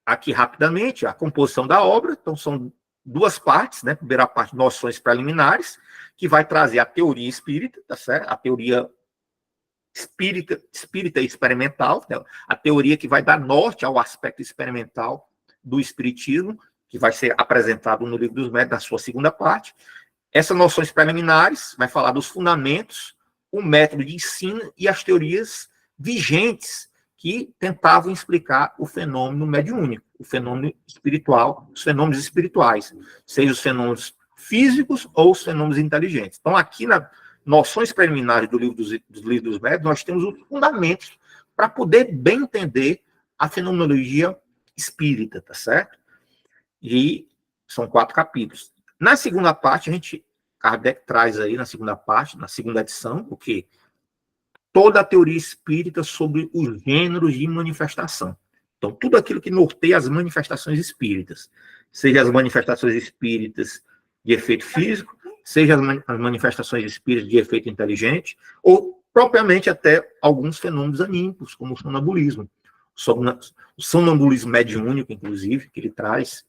aqui rapidamente, a composição da obra, então são 2 partes, né? Primeira parte, noções preliminares, que vai trazer a teoria espírita, tá certo? A teoria espírita experimental, né? A teoria que vai dar norte ao aspecto experimental do espiritismo, que vai ser apresentado no livro dos médiuns, na sua segunda parte. Essas noções preliminares vai falar dos fundamentos, o método de ensino e as teorias vigentes que tentavam explicar o fenômeno mediúnico, o fenômeno espiritual, os fenômenos espirituais, seja os fenômenos físicos ou os fenômenos inteligentes. Então, aqui nas noções preliminares do livro dos livros dos médiuns, nós temos os fundamentos para poder bem entender a fenomenologia espírita, tá certo? E são 4 capítulos. Na segunda parte, Kardec traz aí, na segunda parte, na segunda edição, o quê? Toda a teoria espírita sobre os gêneros de manifestação. Então, tudo aquilo que norteia as manifestações espíritas, seja as manifestações espíritas de efeito físico, seja as manifestações espíritas de efeito inteligente, ou propriamente até alguns fenômenos anímicos, como o sonambulismo. O sonambulismo mediúnico, inclusive, que ele traz.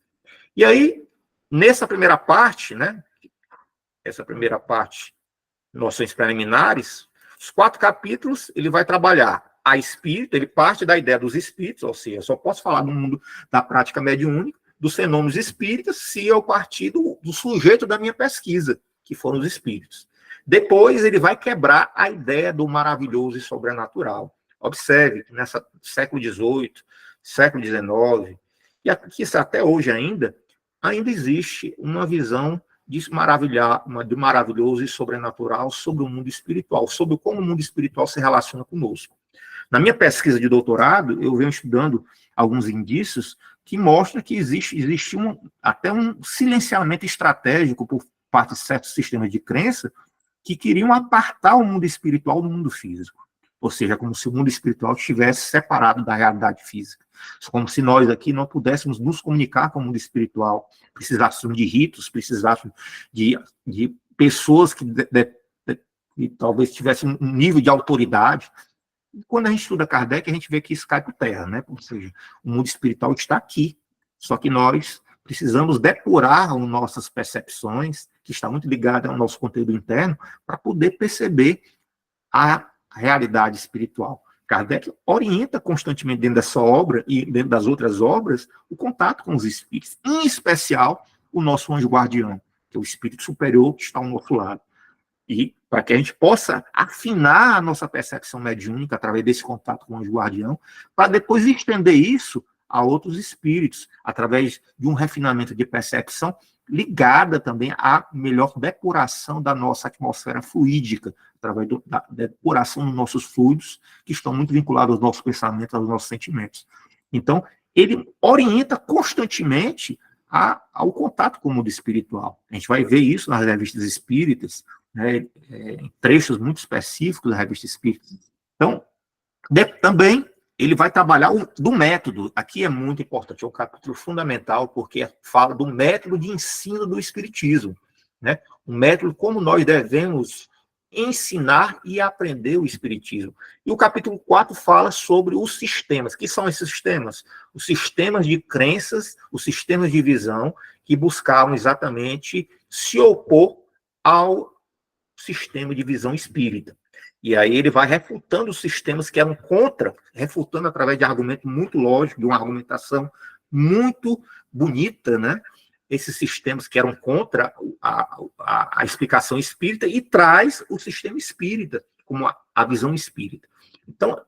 E aí, nessa primeira parte, né, essa primeira parte, noções preliminares, os 4 capítulos, ele vai trabalhar a espírita, ele parte da ideia dos espíritos, ou seja, eu só posso falar do mundo da prática mediúnica, dos fenômenos espíritas, se eu partir do sujeito da minha pesquisa, que foram os espíritos. Depois, ele vai quebrar a ideia do maravilhoso e sobrenatural. Observe que nessa século XVIII, século XIX, e aqui até hoje ainda existe uma visão de maravilhoso e sobrenatural sobre o mundo espiritual, sobre como o mundo espiritual se relaciona conosco. Na minha pesquisa de doutorado, eu venho estudando alguns indícios que mostram que existe até um silenciamento estratégico por parte de certos sistemas de crença que queriam apartar o mundo espiritual do mundo físico. Ou seja, como se o mundo espiritual estivesse separado da realidade física. Como se nós aqui não pudéssemos nos comunicar com o mundo espiritual, precisássemos de ritos, precisássemos de pessoas que talvez tivessem um nível de autoridade. E quando a gente estuda Kardec, a gente vê que isso cai por terra, né? Ou seja, o mundo espiritual está aqui, só que nós precisamos depurar as nossas percepções, que está muito ligada ao nosso conteúdo interno, para poder perceber a realidade espiritual. Kardec orienta constantemente dentro dessa obra e dentro das outras obras o contato com os espíritos, em especial o nosso anjo guardião, que é o espírito superior que está ao nosso lado. E para que a gente possa afinar a nossa percepção mediúnica através desse contato com o anjo guardião, para depois estender isso a outros espíritos, através de um refinamento de percepção ligada também à melhor depuração da nossa atmosfera fluídica, através da depuração dos nossos fluidos, que estão muito vinculados aos nossos pensamentos, aos nossos sentimentos. Então, ele orienta constantemente ao contato com o mundo espiritual. A gente vai ver isso nas revistas espíritas, né, em trechos muito específicos da revista espírita. Então, também ele vai trabalhar do método. Aqui é muito importante, é um capítulo fundamental, porque fala do método de ensino do espiritismo, né? Um método como nós devemos ensinar e aprender o espiritismo. E o capítulo 4 fala sobre os sistemas. Que são esses sistemas? Os sistemas de crenças, os sistemas de visão, que buscavam exatamente se opor ao sistema de visão espírita. E aí ele vai refutando os sistemas que eram contra, refutando através de argumento muito lógico, de uma argumentação muito bonita, né? Esses sistemas que eram contra a explicação espírita, e traz o sistema espírita, como a visão espírita. Então,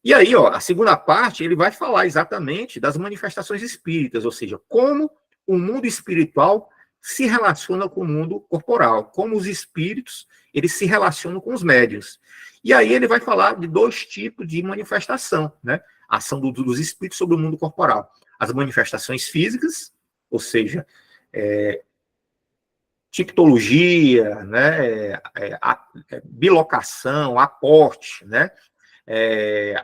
e aí, a segunda parte, ele vai falar exatamente das manifestações espíritas, ou seja, como o mundo espiritual se relaciona com o mundo corporal, como os espíritos, eles se relacionam com os médiuns. E aí ele vai falar de dois tipos de manifestação, né? A ação dos espíritos sobre o mundo corporal. As manifestações físicas, ou seja, tictologia, né? Bilocação, aporte, né?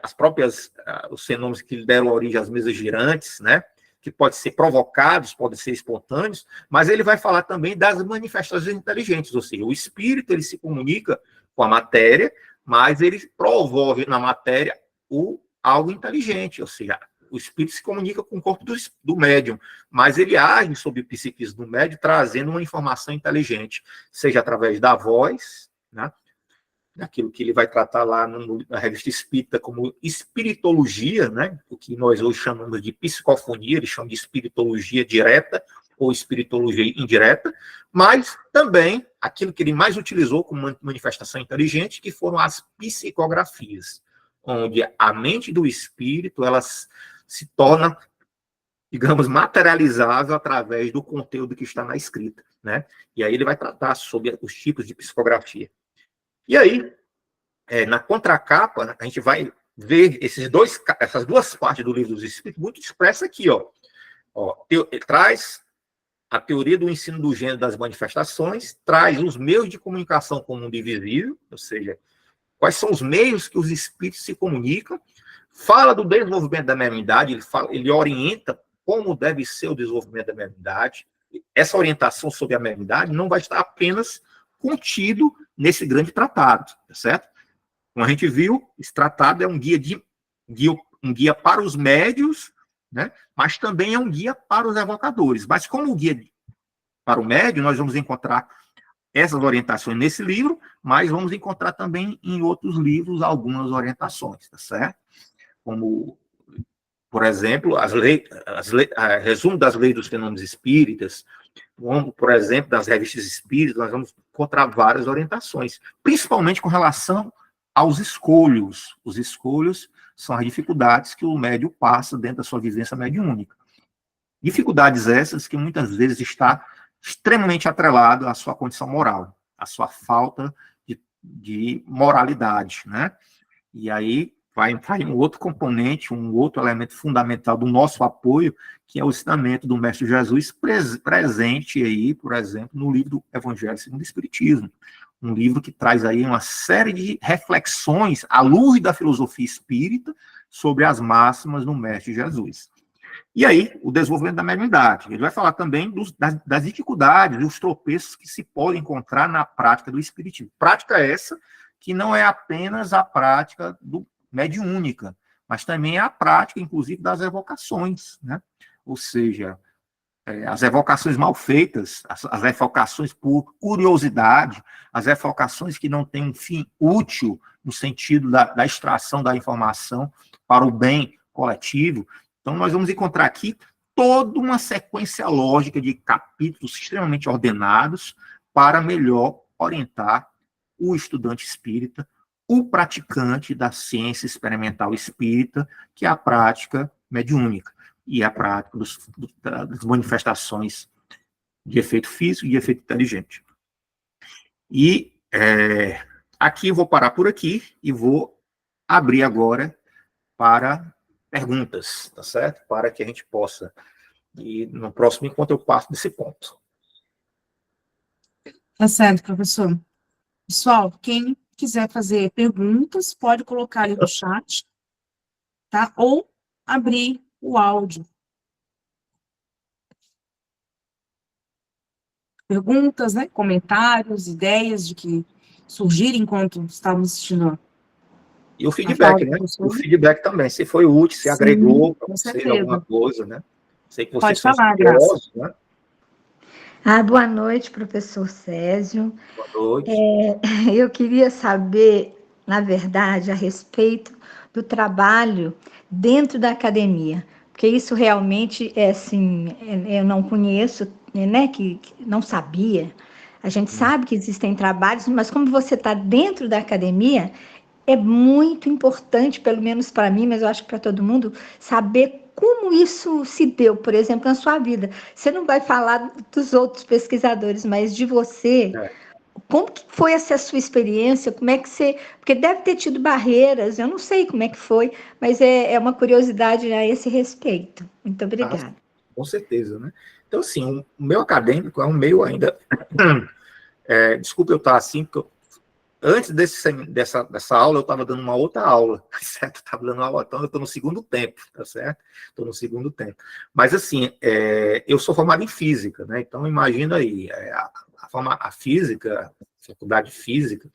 As próprias, os fenômenos que deram origem às mesas girantes, né? Que podem ser provocados, podem ser espontâneos, mas ele vai falar também das manifestações inteligentes, ou seja, o espírito ele se comunica com a matéria, mas ele promove na matéria algo inteligente, ou seja, o espírito se comunica com o corpo do médium, mas ele age sobre o psiquismo do médium, trazendo uma informação inteligente, seja através da voz, né? Daquilo que ele vai tratar lá na revista espírita como espiritologia, né? O que nós hoje chamamos de psicofonia, eles chamam de espiritologia direta ou espiritologia indireta, mas também aquilo que ele mais utilizou como manifestação inteligente, que foram as psicografias, onde a mente do espírito ela se torna, digamos, materializável através do conteúdo que está na escrita, né? E aí ele vai tratar sobre os tipos de psicografia. E aí, na contracapa, a gente vai ver essas duas partes do Livro dos Espíritos muito expressa aqui, ele traz a teoria do ensino do gênero das manifestações, traz os meios de comunicação com o mundo invisível, ou seja, quais são os meios que os espíritos se comunicam, fala do desenvolvimento da mediunidade, ele orienta como deve ser o desenvolvimento da mediunidade. Essa orientação sobre a mediunidade não vai estar apenas contido nesse grande tratado, tá certo? Como a gente viu, esse tratado é um guia para os médios, né? Mas também é um guia para os evocadores. Mas como guia para o médio, nós vamos encontrar essas orientações nesse livro, mas vamos encontrar também em outros livros algumas orientações, tá certo? Como, por exemplo, resumo das leis dos fenômenos espíritas, como, por exemplo, das revistas espíritas, nós vamos encontrar várias orientações, principalmente com relação aos escolhos. Os escolhos são as dificuldades que o médium passa dentro da sua vivência mediúnica. Dificuldades essas que muitas vezes está extremamente atrelado à sua condição moral, à sua falta de moralidade, né? E aí vai entrar em um outro componente, um outro elemento fundamental do nosso apoio, que é o ensinamento do Mestre Jesus presente aí, por exemplo, no livro do Evangelho segundo o Espiritismo, um livro que traz aí uma série de reflexões à luz da filosofia espírita sobre as máximas do Mestre Jesus. E aí, o desenvolvimento da mediunidade. Ele vai falar também das dificuldades e os tropeços que se podem encontrar na prática do espiritismo. Prática essa que não é apenas a prática mediúnica, mas também é a prática, inclusive, das evocações, né? Ou seja, as evocações mal feitas, as evocações por curiosidade, as evocações que não têm um fim útil no sentido da extração da informação para o bem coletivo. Então, nós vamos encontrar aqui toda uma sequência lógica de capítulos extremamente ordenados para melhor orientar o estudante espírita, o praticante da ciência experimental espírita, que é a prática mediúnica e a prática das manifestações de efeito físico e de efeito inteligente. E aqui eu vou parar por aqui e vou abrir agora para perguntas, tá certo? Para que a gente possa, e no próximo encontro eu passo desse ponto. Tá certo, professor. Pessoal, quem quiser fazer perguntas, pode colocar ali no chat, tá? Ou abrir o áudio. Perguntas, né? Comentários, ideias de que surgirem enquanto estávamos assistindo. E o feedback, né? O feedback também, se foi útil, se agregou para você alguma coisa, né? Sei que vocês são estudiosos, né? Boa noite, professor Césio. Boa noite. Eu queria saber, na verdade, a respeito do trabalho dentro da academia, porque isso realmente é assim, eu não conheço, né, que não sabia. A gente sabe que existem trabalhos, mas como você está dentro da academia, é muito importante, pelo menos para mim, mas eu acho que para todo mundo, saber como isso se deu, por exemplo, na sua vida. Você não vai falar dos outros pesquisadores, mas de você. Como que foi essa sua experiência? Como é que você... Porque deve ter tido barreiras, eu não sei como é que foi, mas é uma curiosidade a esse respeito. Muito obrigada. Com certeza, né? Então, assim, o meio acadêmico é um meio ainda... desculpa eu estar assim, porque antes dessa aula, eu estava dando uma outra aula, certo? Eu estava dando aula, então eu estou no segundo tempo, tá certo? Estou no segundo tempo. Mas, assim, eu sou formado em física, né? Então, imagina aí, a física, a faculdade de física,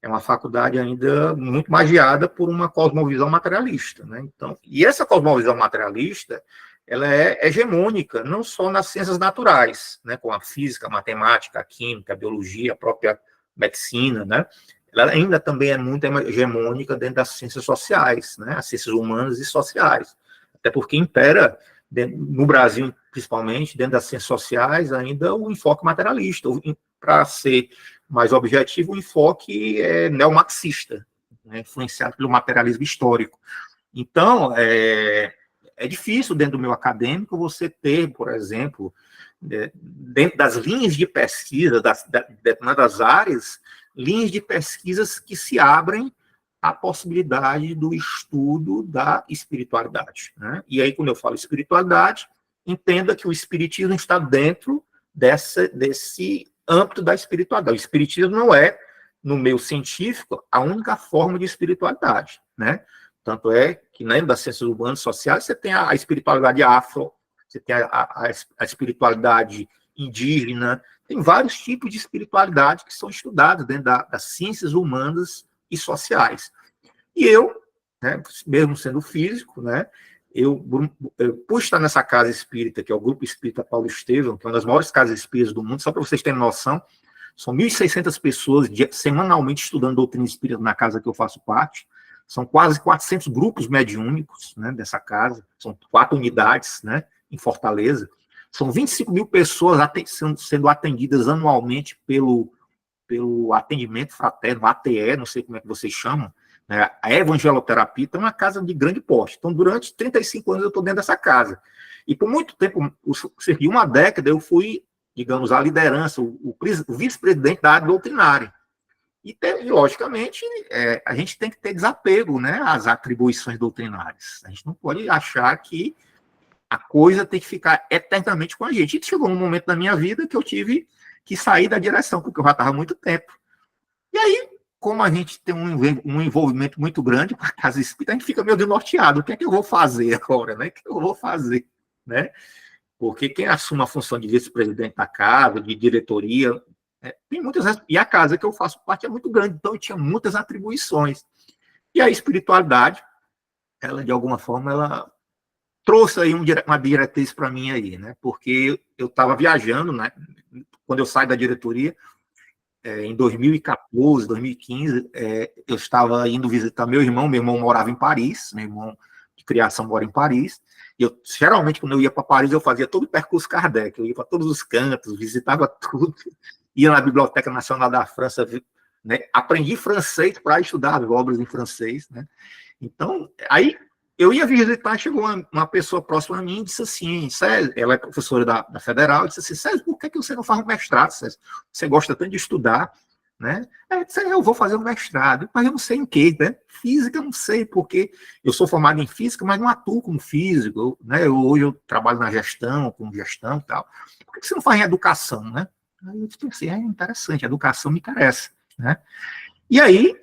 é uma faculdade ainda muito magiada por uma cosmovisão materialista, né? Então, e essa cosmovisão materialista, ela é hegemônica, não só nas ciências naturais, né? Como a física, a matemática, a química, a biologia, a própria medicina, né? Ela ainda também é muito hegemônica dentro das ciências sociais, né? As ciências humanas e sociais. Até porque impera, no Brasil, principalmente, dentro das ciências sociais, ainda o enfoque materialista. Para ser mais objetivo, o enfoque neomarxista, né? Influenciado pelo materialismo histórico. Então, é difícil, dentro do meio acadêmico, você ter, por exemplo, dentro das linhas de pesquisa, das áreas, linhas de pesquisas que se abrem à possibilidade do estudo da espiritualidade, né? E aí, quando eu falo espiritualidade, entenda que o espiritismo está dentro desse âmbito da espiritualidade. O espiritismo não é, no meio científico, a única forma de espiritualidade, né? Tanto é que, dentro das ciências humanas e sociais, você tem a espiritualidade afro, você tem a espiritualidade indígena, tem vários tipos de espiritualidade que são estudados dentro das ciências humanas e sociais. E eu, né, mesmo sendo físico, né, por estar nessa casa espírita, que é o Grupo Espírita Paulo Estevam, que é uma das maiores casas espíritas do mundo, só para vocês terem noção, são 1.600 pessoas semanalmente estudando doutrina espírita na casa que eu faço parte. São quase 400 grupos mediúnicos, né, dessa casa, são 4 unidades, né, em Fortaleza. São 25 mil pessoas sendo atendidas anualmente pelo atendimento fraterno, ATE, não sei como é que vocês chamam, né, a evangeloterapia. Então, é uma casa de grande porte. Então, durante 35 anos eu estou dentro dessa casa. E por muito tempo, cerca de uma década, eu fui digamos, a liderança, o vice-presidente da área doutrinária. E, logicamente, a gente tem que ter desapego, né, às atribuições doutrinárias. A gente não pode achar que a coisa tem que ficar eternamente com a gente. E chegou um momento da minha vida que eu tive que sair da direção, porque eu já estava há muito tempo. E aí, como a gente tem um envolvimento muito grande com a casa espírita, a gente fica meio desnorteado. O que é que eu vou fazer agora, né? O que eu vou fazer, né? Porque quem assume a função de vice-presidente da casa, de diretoria, tem muitas... E a casa que eu faço parte é muito grande, então eu tinha muitas atribuições. E a espiritualidade, ela, de alguma forma, ela trouxe aí uma diretriz para mim aí, né? Porque eu estava viajando, né? Quando eu saio da diretoria, em 2014, 2015, eu estava indo visitar meu irmão morava em Paris, meu irmão de criação mora em Paris, e eu, geralmente, quando eu ia para Paris, eu fazia todo o percurso Kardec, eu ia para todos os cantos, visitava tudo, ia na Biblioteca Nacional da França, né? Aprendi francês para estudar as obras em francês, né? Então, aí eu ia visitar, chegou uma pessoa próxima a mim e disse assim, César, ela é professora da Federal, disse assim, César, por que você não faz um mestrado, César? Você gosta tanto de estudar, né? Eu vou fazer um mestrado, mas eu não sei em quê, né? Física eu não sei, porque eu sou formado em física, mas não atuo como físico, né? Hoje eu trabalho na gestão, com gestão e tal. Por que você não faz em educação, né? Aí eu disse assim, interessante, a educação me interessa, né? E aí,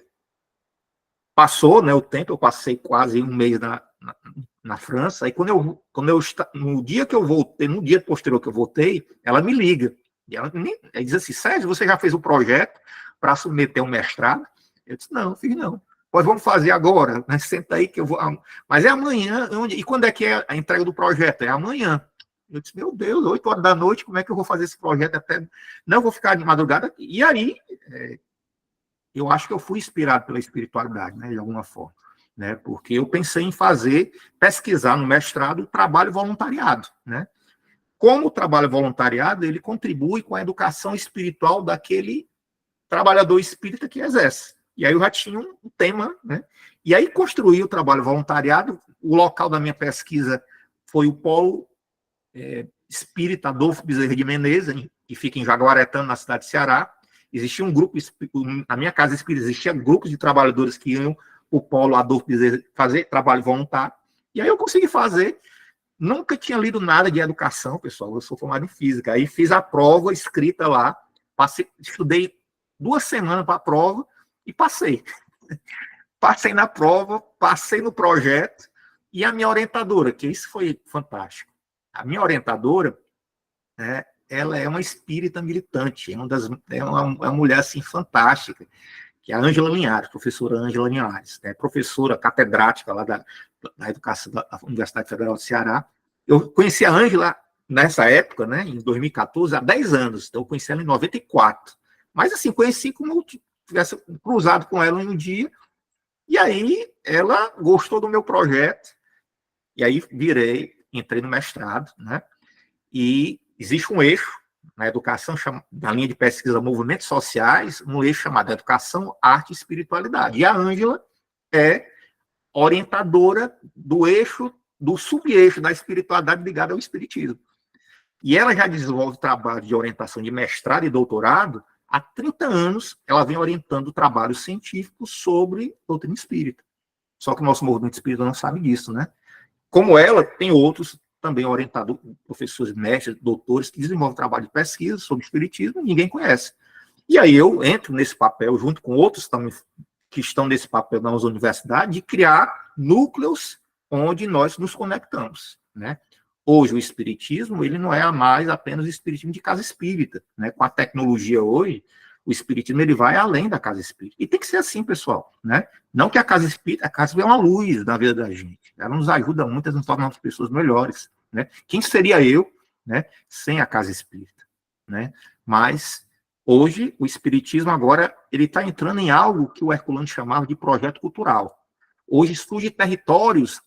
passou, né, o tempo, eu passei quase um mês na França, aí no dia que eu voltei, no dia posterior que eu voltei, ela me liga, e ela diz assim, Sérgio, você já fez o projeto para submeter um mestrado? Eu disse, não, fiz não. Pois vamos fazer agora, né? Senta aí que eu vou... Mas é amanhã, e quando é que é a entrega do projeto? É amanhã. Eu disse, meu Deus, 8 horas da noite, como é que eu vou fazer esse projeto até... Não, vou ficar de madrugada. E aí... eu acho que eu fui inspirado pela espiritualidade, né, de alguma forma, né, porque eu pensei em pesquisar no mestrado, trabalho voluntariado, né. Como o trabalho voluntariado, ele contribui com a educação espiritual daquele trabalhador espírita que exerce. E aí eu já tinha um tema, né, e aí construí o trabalho voluntariado, o local da minha pesquisa foi o Polo Espírita Adolfo Bezerra de Menezes, que fica em Jaguaretama, na cidade de Ceará. Existia um grupo, na minha casa espírita, existia grupos de trabalhadores que iam o Polo Adolfo Bezerra fazer trabalho voluntário, e aí eu consegui fazer. Nunca tinha lido nada de educação, pessoal, eu sou formado em física, aí fiz a prova escrita lá, estudei 2 semanas para a prova e passei. Passei na prova, passei no projeto, e a minha orientadora, que isso foi fantástico, a minha orientadora, ela é uma espírita militante, é uma mulher assim, fantástica, que é a Ângela Linhares, professora Ângela Linhares, professora catedrática lá da educação da Universidade Federal do Ceará. Eu conheci a Ângela nessa época, né, em 2014, há 10 anos, então eu conheci ela em 94. Mas assim, conheci como eu tivesse cruzado com ela um dia, e aí ela gostou do meu projeto, e aí entrei no mestrado, né, e existe um eixo na educação, na linha de pesquisa Movimentos Sociais, um eixo chamado Educação, Arte e Espiritualidade. E a Ângela é orientadora do eixo, do sub-eixo da espiritualidade ligada ao espiritismo. E ela já desenvolve trabalho de orientação de mestrado e doutorado. Há 30 anos, ela vem orientando trabalhos científicos sobre doutrina espírita. Só que o nosso movimento espírita não sabe disso, né? Como ela, tem outros também orientado, professores, mestres, doutores, que desenvolvem trabalho de pesquisa sobre espiritismo, e ninguém conhece. E aí eu entro nesse papel, junto com outros também que estão nesse papel nas universidades, de criar núcleos onde nós nos conectamos, né? Hoje o espiritismo, ele não é mais apenas o espiritismo de casa espírita, né? Com a tecnologia hoje, o espiritismo ele vai além da casa espírita. E tem que ser assim, pessoal, né? Não que a casa espírita é uma luz na vida da gente. Ela nos ajuda muito a nos tornar as pessoas melhores, né? Quem seria eu, né, sem a casa espírita, né? Mas hoje o espiritismo agora ele está entrando em algo que o Herculano chamava de projeto cultural. Hoje surgem territórios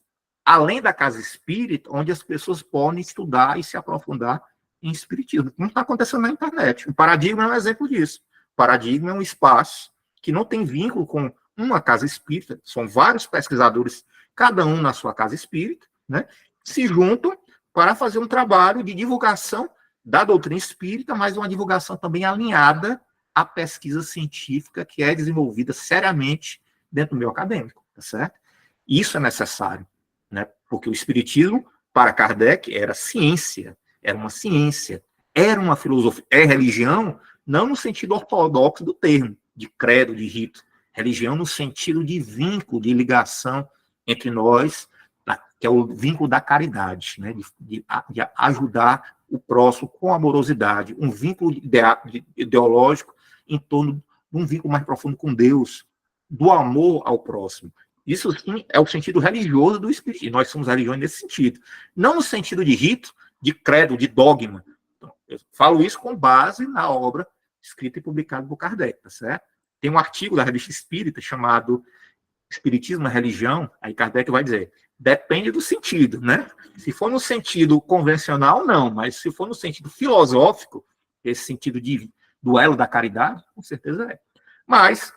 além da casa espírita, onde as pessoas podem estudar e se aprofundar em espiritismo. Não está acontecendo na internet. O Paradigma é um exemplo disso. O Paradigma é um espaço que não tem vínculo com uma casa espírita, são vários pesquisadores, cada um na sua casa espírita, né, se juntam para fazer um trabalho de divulgação da doutrina espírita, mas uma divulgação também alinhada à pesquisa científica que é desenvolvida seriamente dentro do meio acadêmico, tá certo? Isso é necessário, né? Porque o espiritismo, para Kardec, era ciência, era uma ciência, era uma filosofia, é religião, não no sentido ortodoxo do termo, de credo, de rito, religião no sentido de vínculo, de ligação entre nós, que é o vínculo da caridade, né? de ajudar o próximo com amorosidade, um vínculo ideológico em torno de um vínculo mais profundo com Deus, do amor ao próximo. Isso, sim, é o sentido religioso do espiritismo. Nós somos religiões nesse sentido. Não no sentido de rito, de credo, de dogma. Então, eu falo isso com base na obra escrita e publicada por Kardec, tá certo? Tem um artigo da Revista Espírita chamado Espiritismo na Religião, aí Kardec vai dizer, depende do sentido, né? Se for no sentido convencional, não, mas se for no sentido filosófico, esse sentido de duelo da caridade, com certeza é. Mas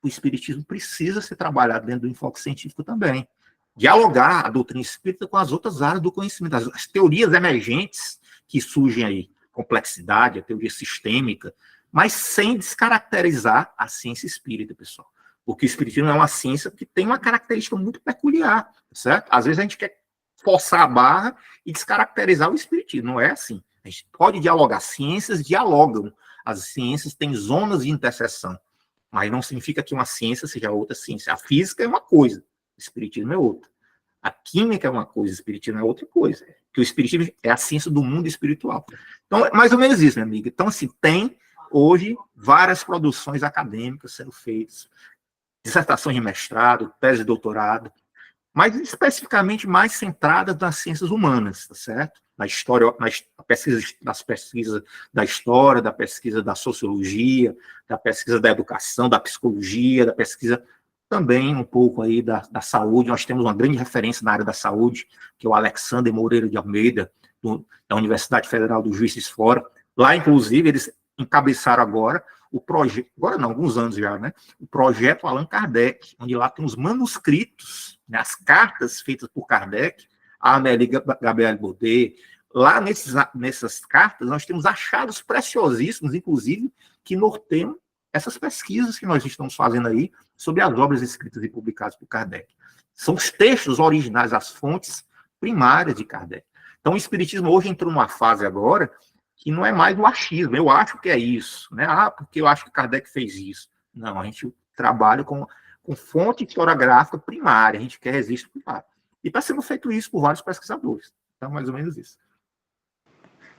o espiritismo precisa ser trabalhado dentro do enfoque científico também. Dialogar a doutrina espírita com as outras áreas do conhecimento, as teorias emergentes que surgem aí, complexidade, a teoria sistêmica, mas sem descaracterizar a ciência espírita, pessoal. Porque o espiritismo é uma ciência que tem uma característica muito peculiar, certo? Às vezes a gente quer forçar a barra e descaracterizar o espiritismo. Não é assim. A gente pode dialogar. Ciências dialogam. As ciências têm zonas de interseção. Mas não significa que uma ciência seja outra ciência. A física é uma coisa, o espiritismo é outra. A química é uma coisa, o espiritismo é outra coisa. Porque o espiritismo é a ciência do mundo espiritual. Então, é mais ou menos isso, minha amiga. Então, assim, tem hoje várias produções acadêmicas sendo feitas, dissertações de mestrado, tese de doutorado, mas especificamente mais centradas nas ciências humanas, tá certo? Na história, das pesquisas da história, da pesquisa da sociologia, da pesquisa da educação, da psicologia, da pesquisa também um pouco aí da saúde. Nós temos uma grande referência na área da saúde, que é o Alexandre Moreira de Almeida, da Universidade Federal do Juiz de Fora. Lá, inclusive, eles encabeçaram agora o projeto, agora não, alguns anos já, né? O projeto Allan Kardec, onde lá tem os manuscritos, né, as cartas feitas por Kardec, a Amélie Gabrielle Baudet. Lá nessas cartas, nós temos achados preciosíssimos, inclusive, que norteiam essas pesquisas que nós estamos fazendo aí sobre as obras escritas e publicadas por Kardec. São os textos originais, as fontes primárias de Kardec. Então, o Espiritismo hoje entrou numa fase agora que não é mais o achismo, eu acho que é isso, né? Ah, porque eu acho que Kardec fez isso. Não, a gente trabalha com fonte historiográfica primária, a gente quer registro primário. E está sendo feito isso por vários pesquisadores. Então, mais ou menos isso.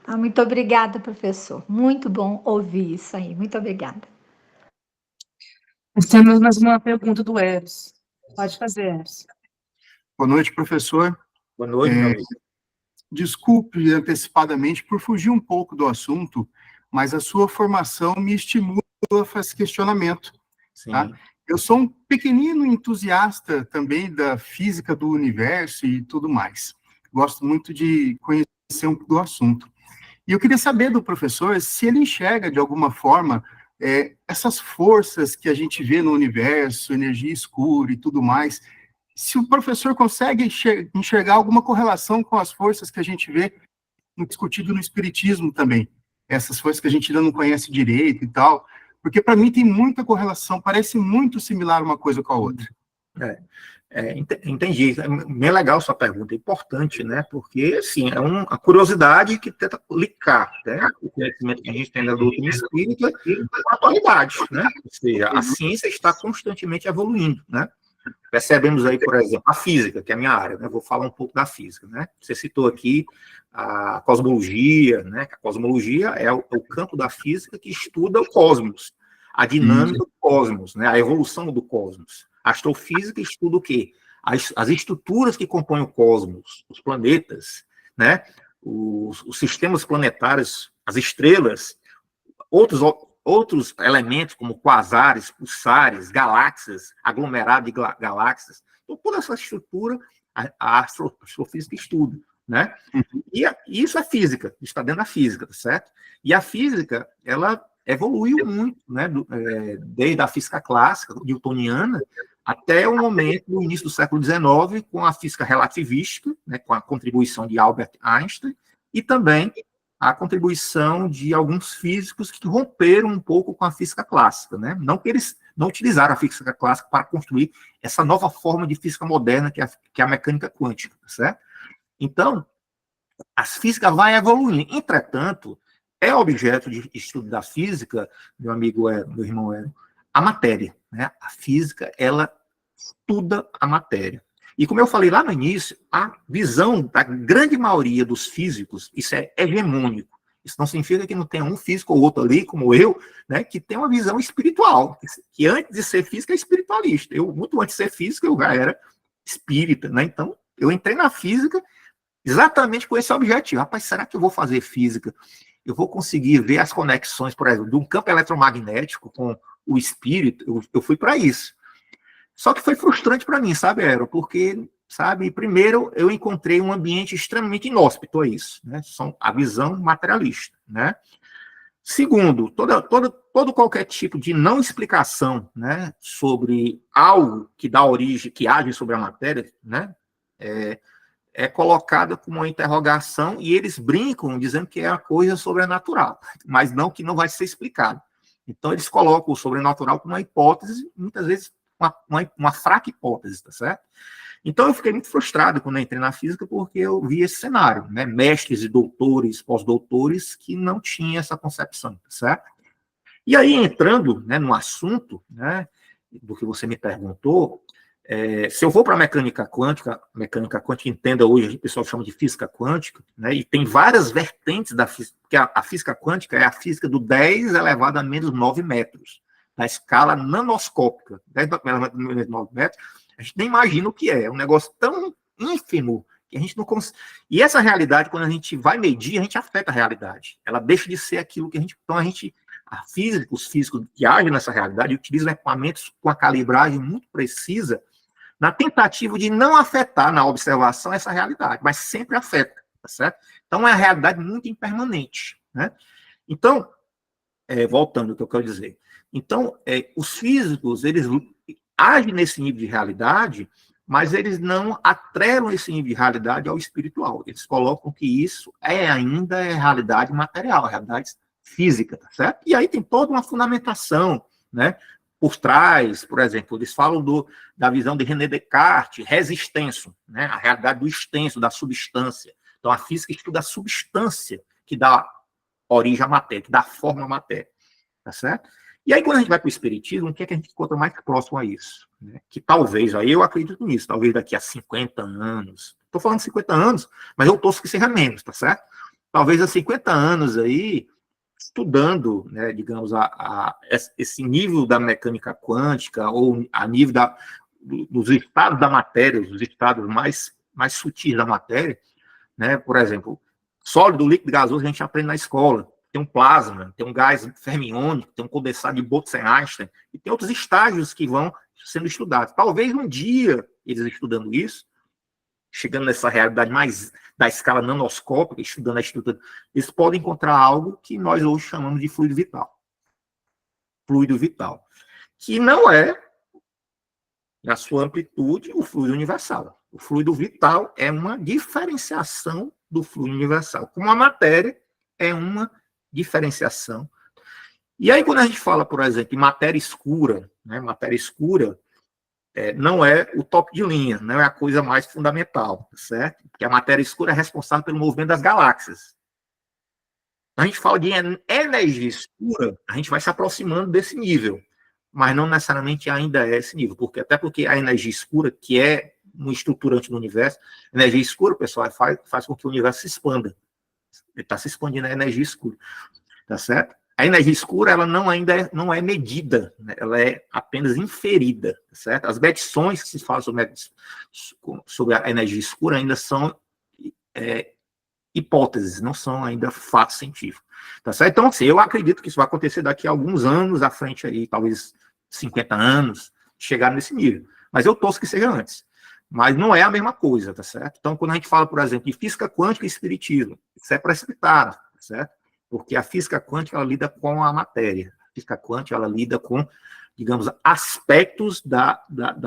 Muito obrigada, professor. Muito bom ouvir isso aí. Muito obrigada. Nós temos mais uma pergunta do Eros. Pode fazer, Eros. Boa noite, professor. Boa noite, meu amigo. Desculpe antecipadamente por fugir um pouco do assunto, mas a sua formação me estimula a fazer esse questionamento. Sim. Tá? Eu sou um pequenino entusiasta também da física do universo e tudo mais. Gosto muito de conhecer um pouco do assunto. E eu queria saber do professor se ele enxerga, de alguma forma, essas forças que a gente vê no universo, energia escura e tudo mais, se o professor consegue enxergar alguma correlação com as forças que a gente vê discutido no espiritismo também, essas forças que a gente ainda não conhece direito e tal, porque para mim tem muita correlação, parece muito similar uma coisa com a outra. Entendi. É bem legal sua pergunta, é importante, né? Porque, assim, é uma curiosidade que tenta linkar, né, o conhecimento que a gente tem da doutrina espírita com a atualidade, né? Ou seja, a ciência está constantemente evoluindo, né? Percebemos aí, por exemplo, a física, que é a minha área, né? Vou falar um pouco da física, né? Você citou aqui a cosmologia, né? A cosmologia é o campo da física que estuda o cosmos, a dinâmica do cosmos, né? A evolução do cosmos. A astrofísica estuda o quê? As estruturas que compõem o cosmos, os planetas, né? Os sistemas planetários, as estrelas, outros elementos como quasares, pulsares, galáxias, aglomerado de galáxias. Então, toda essa estrutura a astrofísica estuda, né? E isso é física, está dentro da física, tá certo? E a física, ela evoluiu muito, né? Desde a física clássica, newtoniana, até o momento, no início do século XIX, com a física relativística, né? Com a contribuição de Albert Einstein, e também a contribuição de alguns físicos que romperam um pouco com a física clássica, né? Não que eles não utilizaram a física clássica para construir essa nova forma de física moderna que é a mecânica quântica, certo? Então, a física vai evoluindo. Entretanto, é objeto de estudo da física, meu irmão Hélio, a matéria, né? A física, ela estuda a matéria. E como eu falei lá no início, a visão da grande maioria dos físicos, isso é hegemônico. Isso não significa que não tenha um físico ou outro ali, como eu, né, que tem uma visão espiritual, que antes de ser físico é espiritualista. Eu, muito antes de ser físico, eu já era espírita, né? Então, eu entrei na física exatamente com esse objetivo. Rapaz, será que eu vou fazer física? Eu vou conseguir ver as conexões, por exemplo, de um campo eletromagnético com o espírito? Eu fui para isso. Só que foi frustrante para mim, sabe, Aero? Porque, sabe, primeiro eu encontrei um ambiente extremamente inóspito a isso, né? A visão materialista, né? Segundo, todo qualquer tipo de não explicação, né, sobre algo que dá origem, que age sobre a matéria, né, é colocada como uma interrogação e eles brincam dizendo que é uma coisa sobrenatural, mas não que não vai ser explicado. Então eles colocam o sobrenatural como uma hipótese, muitas vezes uma fraca hipótese, tá certo? Então eu fiquei muito frustrado quando eu entrei na física porque eu vi esse cenário, né? Mestres e doutores, pós-doutores que não tinham essa concepção, tá certo? E aí entrando, né, no assunto, né, do que você me perguntou, se eu vou para a mecânica quântica, entenda hoje, o pessoal chama de física quântica, né, e tem várias vertentes da física, porque a física quântica é a física do 10 elevado a menos 9 metros, na escala nanoscópica, 10 elevado a menos 9 metros, a gente nem imagina o que é um negócio tão ínfimo que a gente não consegue. E essa realidade, quando a gente vai medir, a gente afeta a realidade. Ela deixa de ser aquilo que a gente... Então, os físicos que agem nessa realidade utilizam equipamentos com a calibragem muito precisa na tentativa de não afetar na observação essa realidade, mas sempre afeta, tá certo? Então, é uma realidade muito impermanente, né? Então, voltando ao que eu quero dizer. Então, os físicos, eles agem nesse nível de realidade, mas eles não atrelam esse nível de realidade ao espiritual. Eles colocam que isso ainda é realidade material, realidade física, tá certo? E aí tem toda uma fundamentação, né? Por trás, por exemplo, eles falam da visão de René Descartes, res extenso, né? A realidade do extenso, da substância. Então, a física estuda a substância que dá origem à matéria, que dá forma à matéria, tá certo? E aí, quando a gente vai para o espiritismo, o que é que a gente encontra mais próximo a isso? Né? Que talvez, aí eu acredito nisso, talvez daqui a 50 anos, estou falando 50 anos, mas eu torço que seja menos, tá certo? Talvez há 50 anos aí, estudando, né, digamos, esse nível da mecânica quântica, ou a nível dos estados da matéria, os estados mais sutis da matéria, né, por exemplo, sólido, líquido, gasoso, a gente aprende na escola. Tem um plasma, tem um gás fermiônico, tem um condensado de Bose-Einstein, e tem outros estágios que vão sendo estudados. Talvez um dia, eles estudando isso, chegando nessa realidade mais da escala nanoscópica, estudando a estrutura, eles podem encontrar algo que nós hoje chamamos de fluido vital. Fluido vital. Que não é, na sua amplitude, o fluido universal. O fluido vital é uma diferenciação do fluido universal. Como a matéria é uma diferenciação. E aí, quando a gente fala, por exemplo, em matéria escura, né, matéria escura não é o top de linha, não é a coisa mais fundamental, certo? Porque a matéria escura é responsável pelo movimento das galáxias. Quando a gente fala de energia escura, a gente vai se aproximando desse nível, mas não necessariamente ainda é esse nível, até porque a energia escura, que é um estruturante do universo, a energia escura, pessoal, faz com que o universo se expanda. Ele está se expandindo a energia escura, tá certo? A energia escura, ela ainda não é medida, né? Ela é apenas inferida, tá certo? As medições que se fazem sobre a energia escura ainda são hipóteses, não são ainda fatos científicos, tá certo? Então, assim, eu acredito que isso vai acontecer daqui a alguns anos à frente aí, talvez 50 anos, chegar nesse nível. Mas eu torço que seja antes. Mas não é a mesma coisa, tá certo? Então, quando a gente fala, por exemplo, de física quântica e espiritismo, isso é precipitado, tá certo? Porque a física quântica, ela lida com a matéria. A física quântica, ela lida com, digamos, aspectos da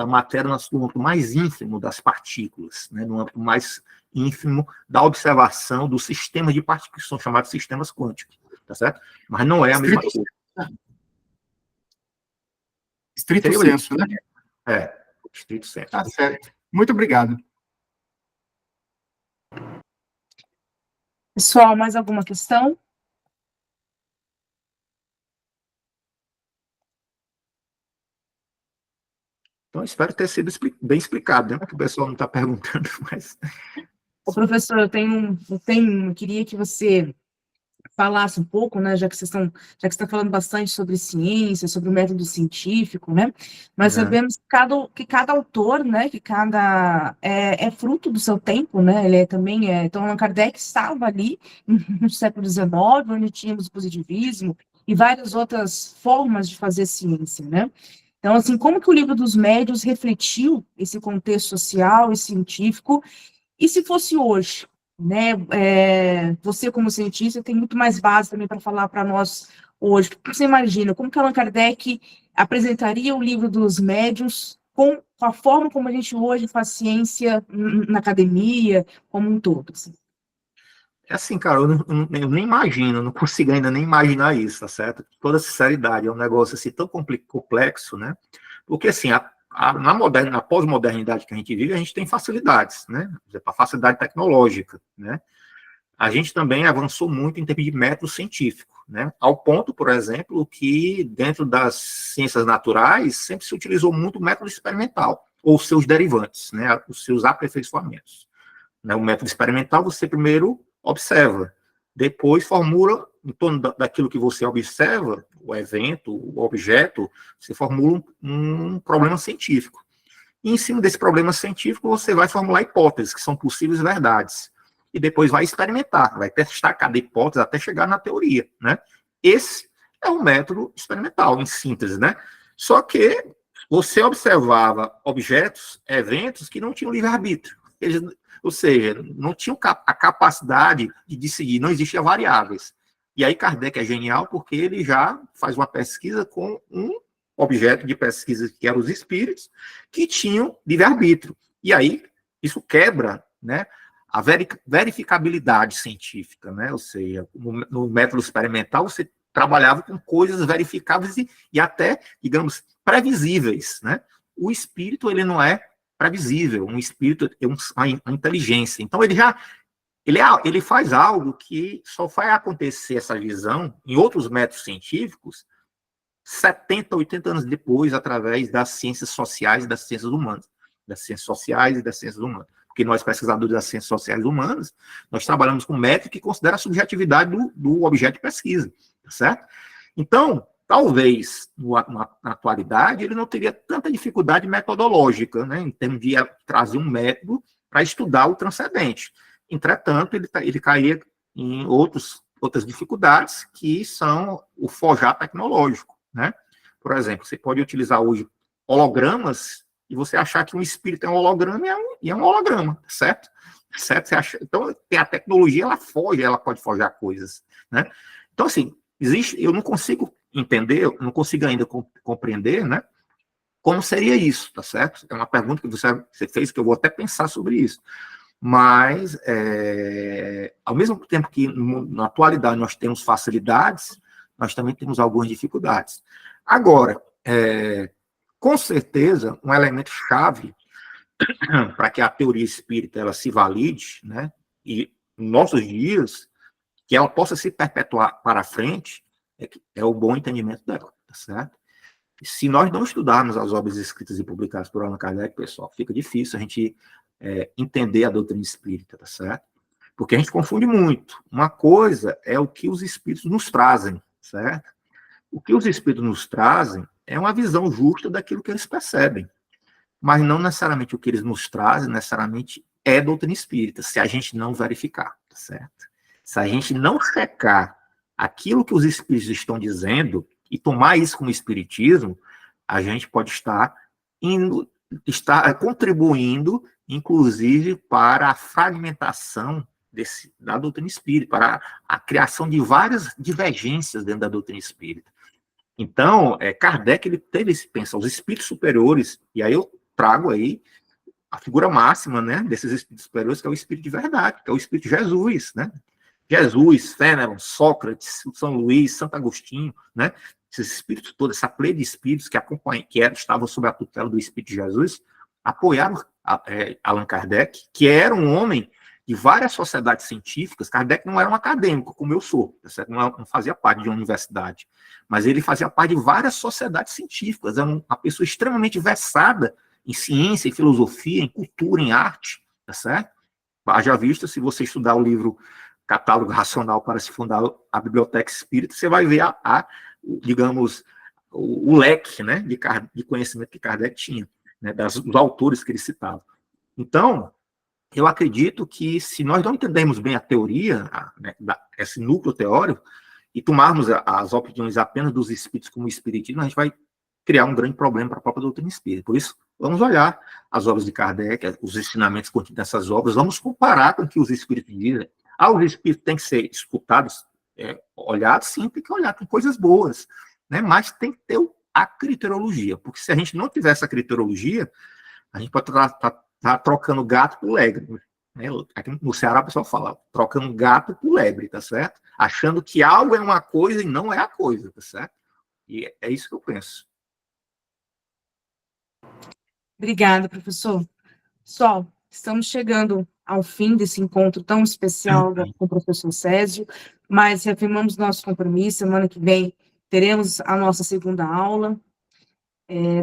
matéria no âmbito mais ínfimo das partículas, né? No âmbito mais ínfimo da observação dos sistemas de partículas, que são chamados sistemas quânticos, tá certo? Mas não é a mesma coisa. Estrito senso, né? Estrito senso. Tá certo. Muito obrigado. Pessoal, mais alguma questão? Então, espero ter sido bem explicado, né? Porque o pessoal não está perguntando, mas... Ô, professor, eu queria que você falasse um pouco, né, já que você está falando bastante sobre ciência, sobre o método científico, né, nós sabemos que cada autor, né, que cada é fruto do seu tempo, né, ele também então, Allan Kardec estava ali no século XIX, onde tínhamos o positivismo e várias outras formas de fazer ciência, né. Então, assim, como que o Livro dos Médiuns refletiu esse contexto social e científico? E se fosse hoje, né? Você, como cientista, tem muito mais base também para falar para nós hoje. O que você imagina? Como que Allan Kardec apresentaria o Livro dos Médiuns com a forma como a gente hoje faz ciência na academia, como um todo? Assim? É assim, cara, eu nem imagino, não consigo ainda nem imaginar isso, tá certo? Toda sinceridade, é um negócio assim tão complexo, né? Porque, assim, na pós-modernidade que a gente vive, a gente tem facilidades, né? Por exemplo, a facilidade tecnológica, né? A gente também avançou muito em termos de método científico, né? Ao ponto, por exemplo, que dentro das ciências naturais sempre se utilizou muito o método experimental, ou seus derivantes, né? Os seus aperfeiçoamentos. Né? O método experimental, você primeiro observa, depois formula, em torno daquilo que você observa, o evento, o objeto, você formula um problema científico. E em cima desse problema científico, você vai formular hipóteses, que são possíveis verdades. E depois vai experimentar, vai testar cada hipótese até chegar na teoria, né? Esse é um método experimental, em síntese, né? Só que você observava objetos, eventos que não tinham livre-arbítrio. Ou seja, não tinham a capacidade de decidir, não existiam variáveis. E aí Kardec é genial porque ele já faz uma pesquisa com um objeto de pesquisa que eram os espíritos, que tinham livre-arbítrio. E aí isso quebra, né, a verificabilidade científica, né? Ou seja, no método experimental você trabalhava com coisas verificáveis e até, digamos, previsíveis, né? O espírito, ele não é previsível, um espírito é uma inteligência. Então, ele faz algo que só vai acontecer essa visão em outros métodos científicos 70, 80 anos depois, através das ciências sociais e das ciências humanas. Das ciências sociais e das ciências humanas. Porque nós, pesquisadores das ciências sociais e humanas, nós trabalhamos com método que considera a subjetividade do objeto de pesquisa, tá certo? Então, talvez, na atualidade, ele não teria tanta dificuldade metodológica, né, em termos de trazer um método para estudar o transcendente. Entretanto, ele cairia em outras dificuldades, que são o forjar tecnológico, né? Por exemplo, você pode utilizar hoje hologramas e você achar que um espírito é um holograma e é um holograma, certo? Certo? Você acha... Então, a tecnologia, ela pode forjar coisas, né? Então, assim, eu não consigo entender, eu não consigo ainda compreender, né, como seria isso, tá certo? É uma pergunta que você fez, que eu vou até pensar sobre isso. Mas, ao mesmo tempo que na atualidade nós temos facilidades, nós também temos algumas dificuldades. Agora, com certeza, um elemento chave para que a teoria espírita ela se valide, né, e em nossos dias, que ela possa se perpetuar para frente, é o bom entendimento dela, tá certo? Se nós não estudarmos as obras escritas e publicadas por Allan Kardec, pessoal, fica difícil a gente entender a doutrina espírita, tá certo? Porque a gente confunde muito. Uma coisa é o que os espíritos nos trazem, certo? O que os espíritos nos trazem é uma visão justa daquilo que eles percebem, mas não necessariamente o que eles nos trazem, necessariamente é doutrina espírita, se a gente não verificar, tá certo? Se a gente não checar aquilo que os espíritos estão dizendo e tomar isso como espiritismo, a gente pode estar contribuindo, inclusive, para a fragmentação da doutrina espírita, para a criação de várias divergências dentro da doutrina espírita. Então, Kardec ele teve esse pensamento, os espíritos superiores, e aí eu trago aí a figura máxima, né, desses espíritos superiores, que é o espírito de verdade, que é o espírito de Jesus, né? Jesus, Fénelon, Sócrates, São Luís, Santo Agostinho, né? Esses espíritos todos, essa pleia de espíritos que estavam sob a tutela do Espírito de Jesus, apoiaram Allan Kardec, que era um homem de várias sociedades científicas. Kardec não era um acadêmico, como eu sou, não fazia parte de uma universidade, mas ele fazia parte de várias sociedades científicas, era uma pessoa extremamente versada em ciência, em filosofia, em cultura, em arte, tá certo? Haja vista, se você estudar o livro Catálogo Racional para se fundar a Biblioteca Espírita, você vai ver digamos, o leque, né, de conhecimento que Kardec tinha, né, dos autores que ele citava. Então, eu acredito que se nós não entendermos bem a teoria, né, esse núcleo teórico, e tomarmos as opiniões apenas dos espíritos como espiritismo, a gente vai criar um grande problema para a própria doutrina espírita. Por isso, vamos olhar as obras de Kardec, os ensinamentos contidos nessas obras, vamos comparar com o que os espíritos dizem. Os espíritos têm que ser escutados, olhados, sim, tem que olhar com coisas boas, né? Mas tem que ter a criterologia, porque se a gente não tiver essa criterologia, a gente pode estar trocando gato por lebre, né? Aqui no Ceará o pessoal fala, trocando gato por lebre, tá certo? Achando que algo é uma coisa e não é a coisa, tá certo? E é isso que eu penso. Obrigada, professor. Pessoal, estamos chegando ao fim desse encontro tão especial com o professor Césio, mas reafirmamos nosso compromisso. Semana que vem teremos a nossa segunda aula.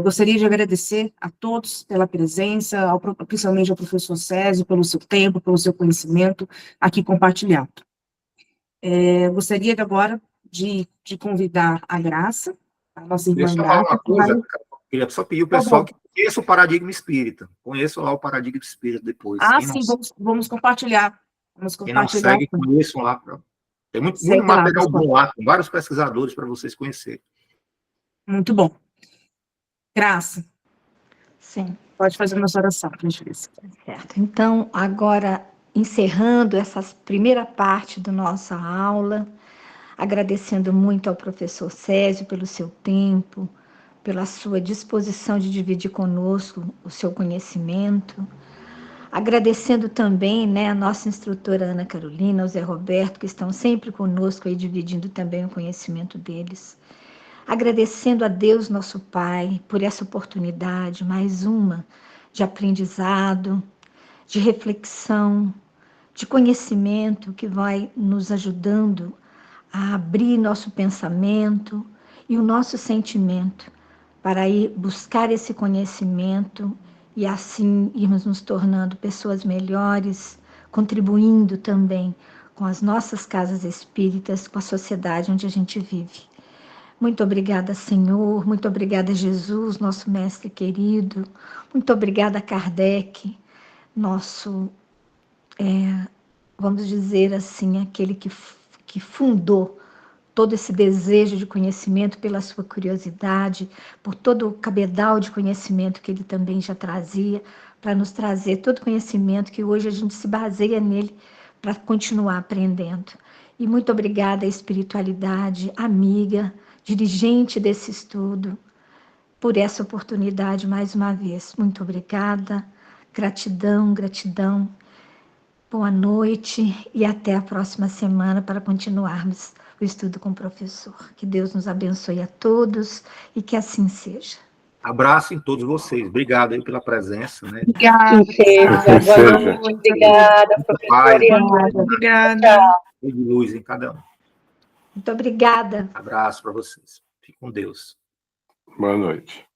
Gostaria de agradecer a todos pela presença, principalmente ao professor Césio, pelo seu tempo, pelo seu conhecimento aqui compartilhado. Gostaria agora de convidar a Graça, a nossa irmã Graça. Queria só pedir o pessoal que conheça o paradigma espírita. Conheçam lá o paradigma espírita depois. Sim, vamos compartilhar. Quem não segue, conheçam lá. Tem muito material bom lá, com vários pesquisadores para vocês conhecerem. Muito bom. Graça. Sim. Pode fazer uma oração, por gentileza. Certo. Então, agora, encerrando essa primeira parte da nossa aula, agradecendo muito ao professor Césio pelo seu tempo, pela sua disposição de dividir conosco o seu conhecimento, agradecendo também, né, a nossa instrutora Ana Carolina, o Zé Roberto, que estão sempre conosco aí, dividindo também o conhecimento deles, agradecendo a Deus, nosso Pai, por essa oportunidade, mais uma, de aprendizado, de reflexão, de conhecimento que vai nos ajudando a abrir nosso pensamento e o nosso sentimento para ir buscar esse conhecimento e assim irmos nos tornando pessoas melhores, contribuindo também com as nossas casas espíritas, com a sociedade onde a gente vive. Muito obrigada, Senhor, muito obrigada, Jesus, nosso mestre querido, muito obrigada, Kardec, nosso, vamos dizer assim, aquele que fundou todo esse desejo de conhecimento pela sua curiosidade, por todo o cabedal de conhecimento que ele também já trazia, para nos trazer todo o conhecimento que hoje a gente se baseia nele para continuar aprendendo. E muito obrigada à espiritualidade, amiga, dirigente desse estudo, por essa oportunidade mais uma vez. Muito obrigada, gratidão, gratidão. Boa noite e até a próxima semana para continuarmos o estudo com o professor. Que Deus nos abençoe a todos e que assim seja. Abraço em todos vocês. Obrigado aí pela presença. Né? Obrigada. Obrigada, professora. Obrigada. De luz em cada um. Muito obrigada. Abraço para vocês. Fique com Deus. Boa noite.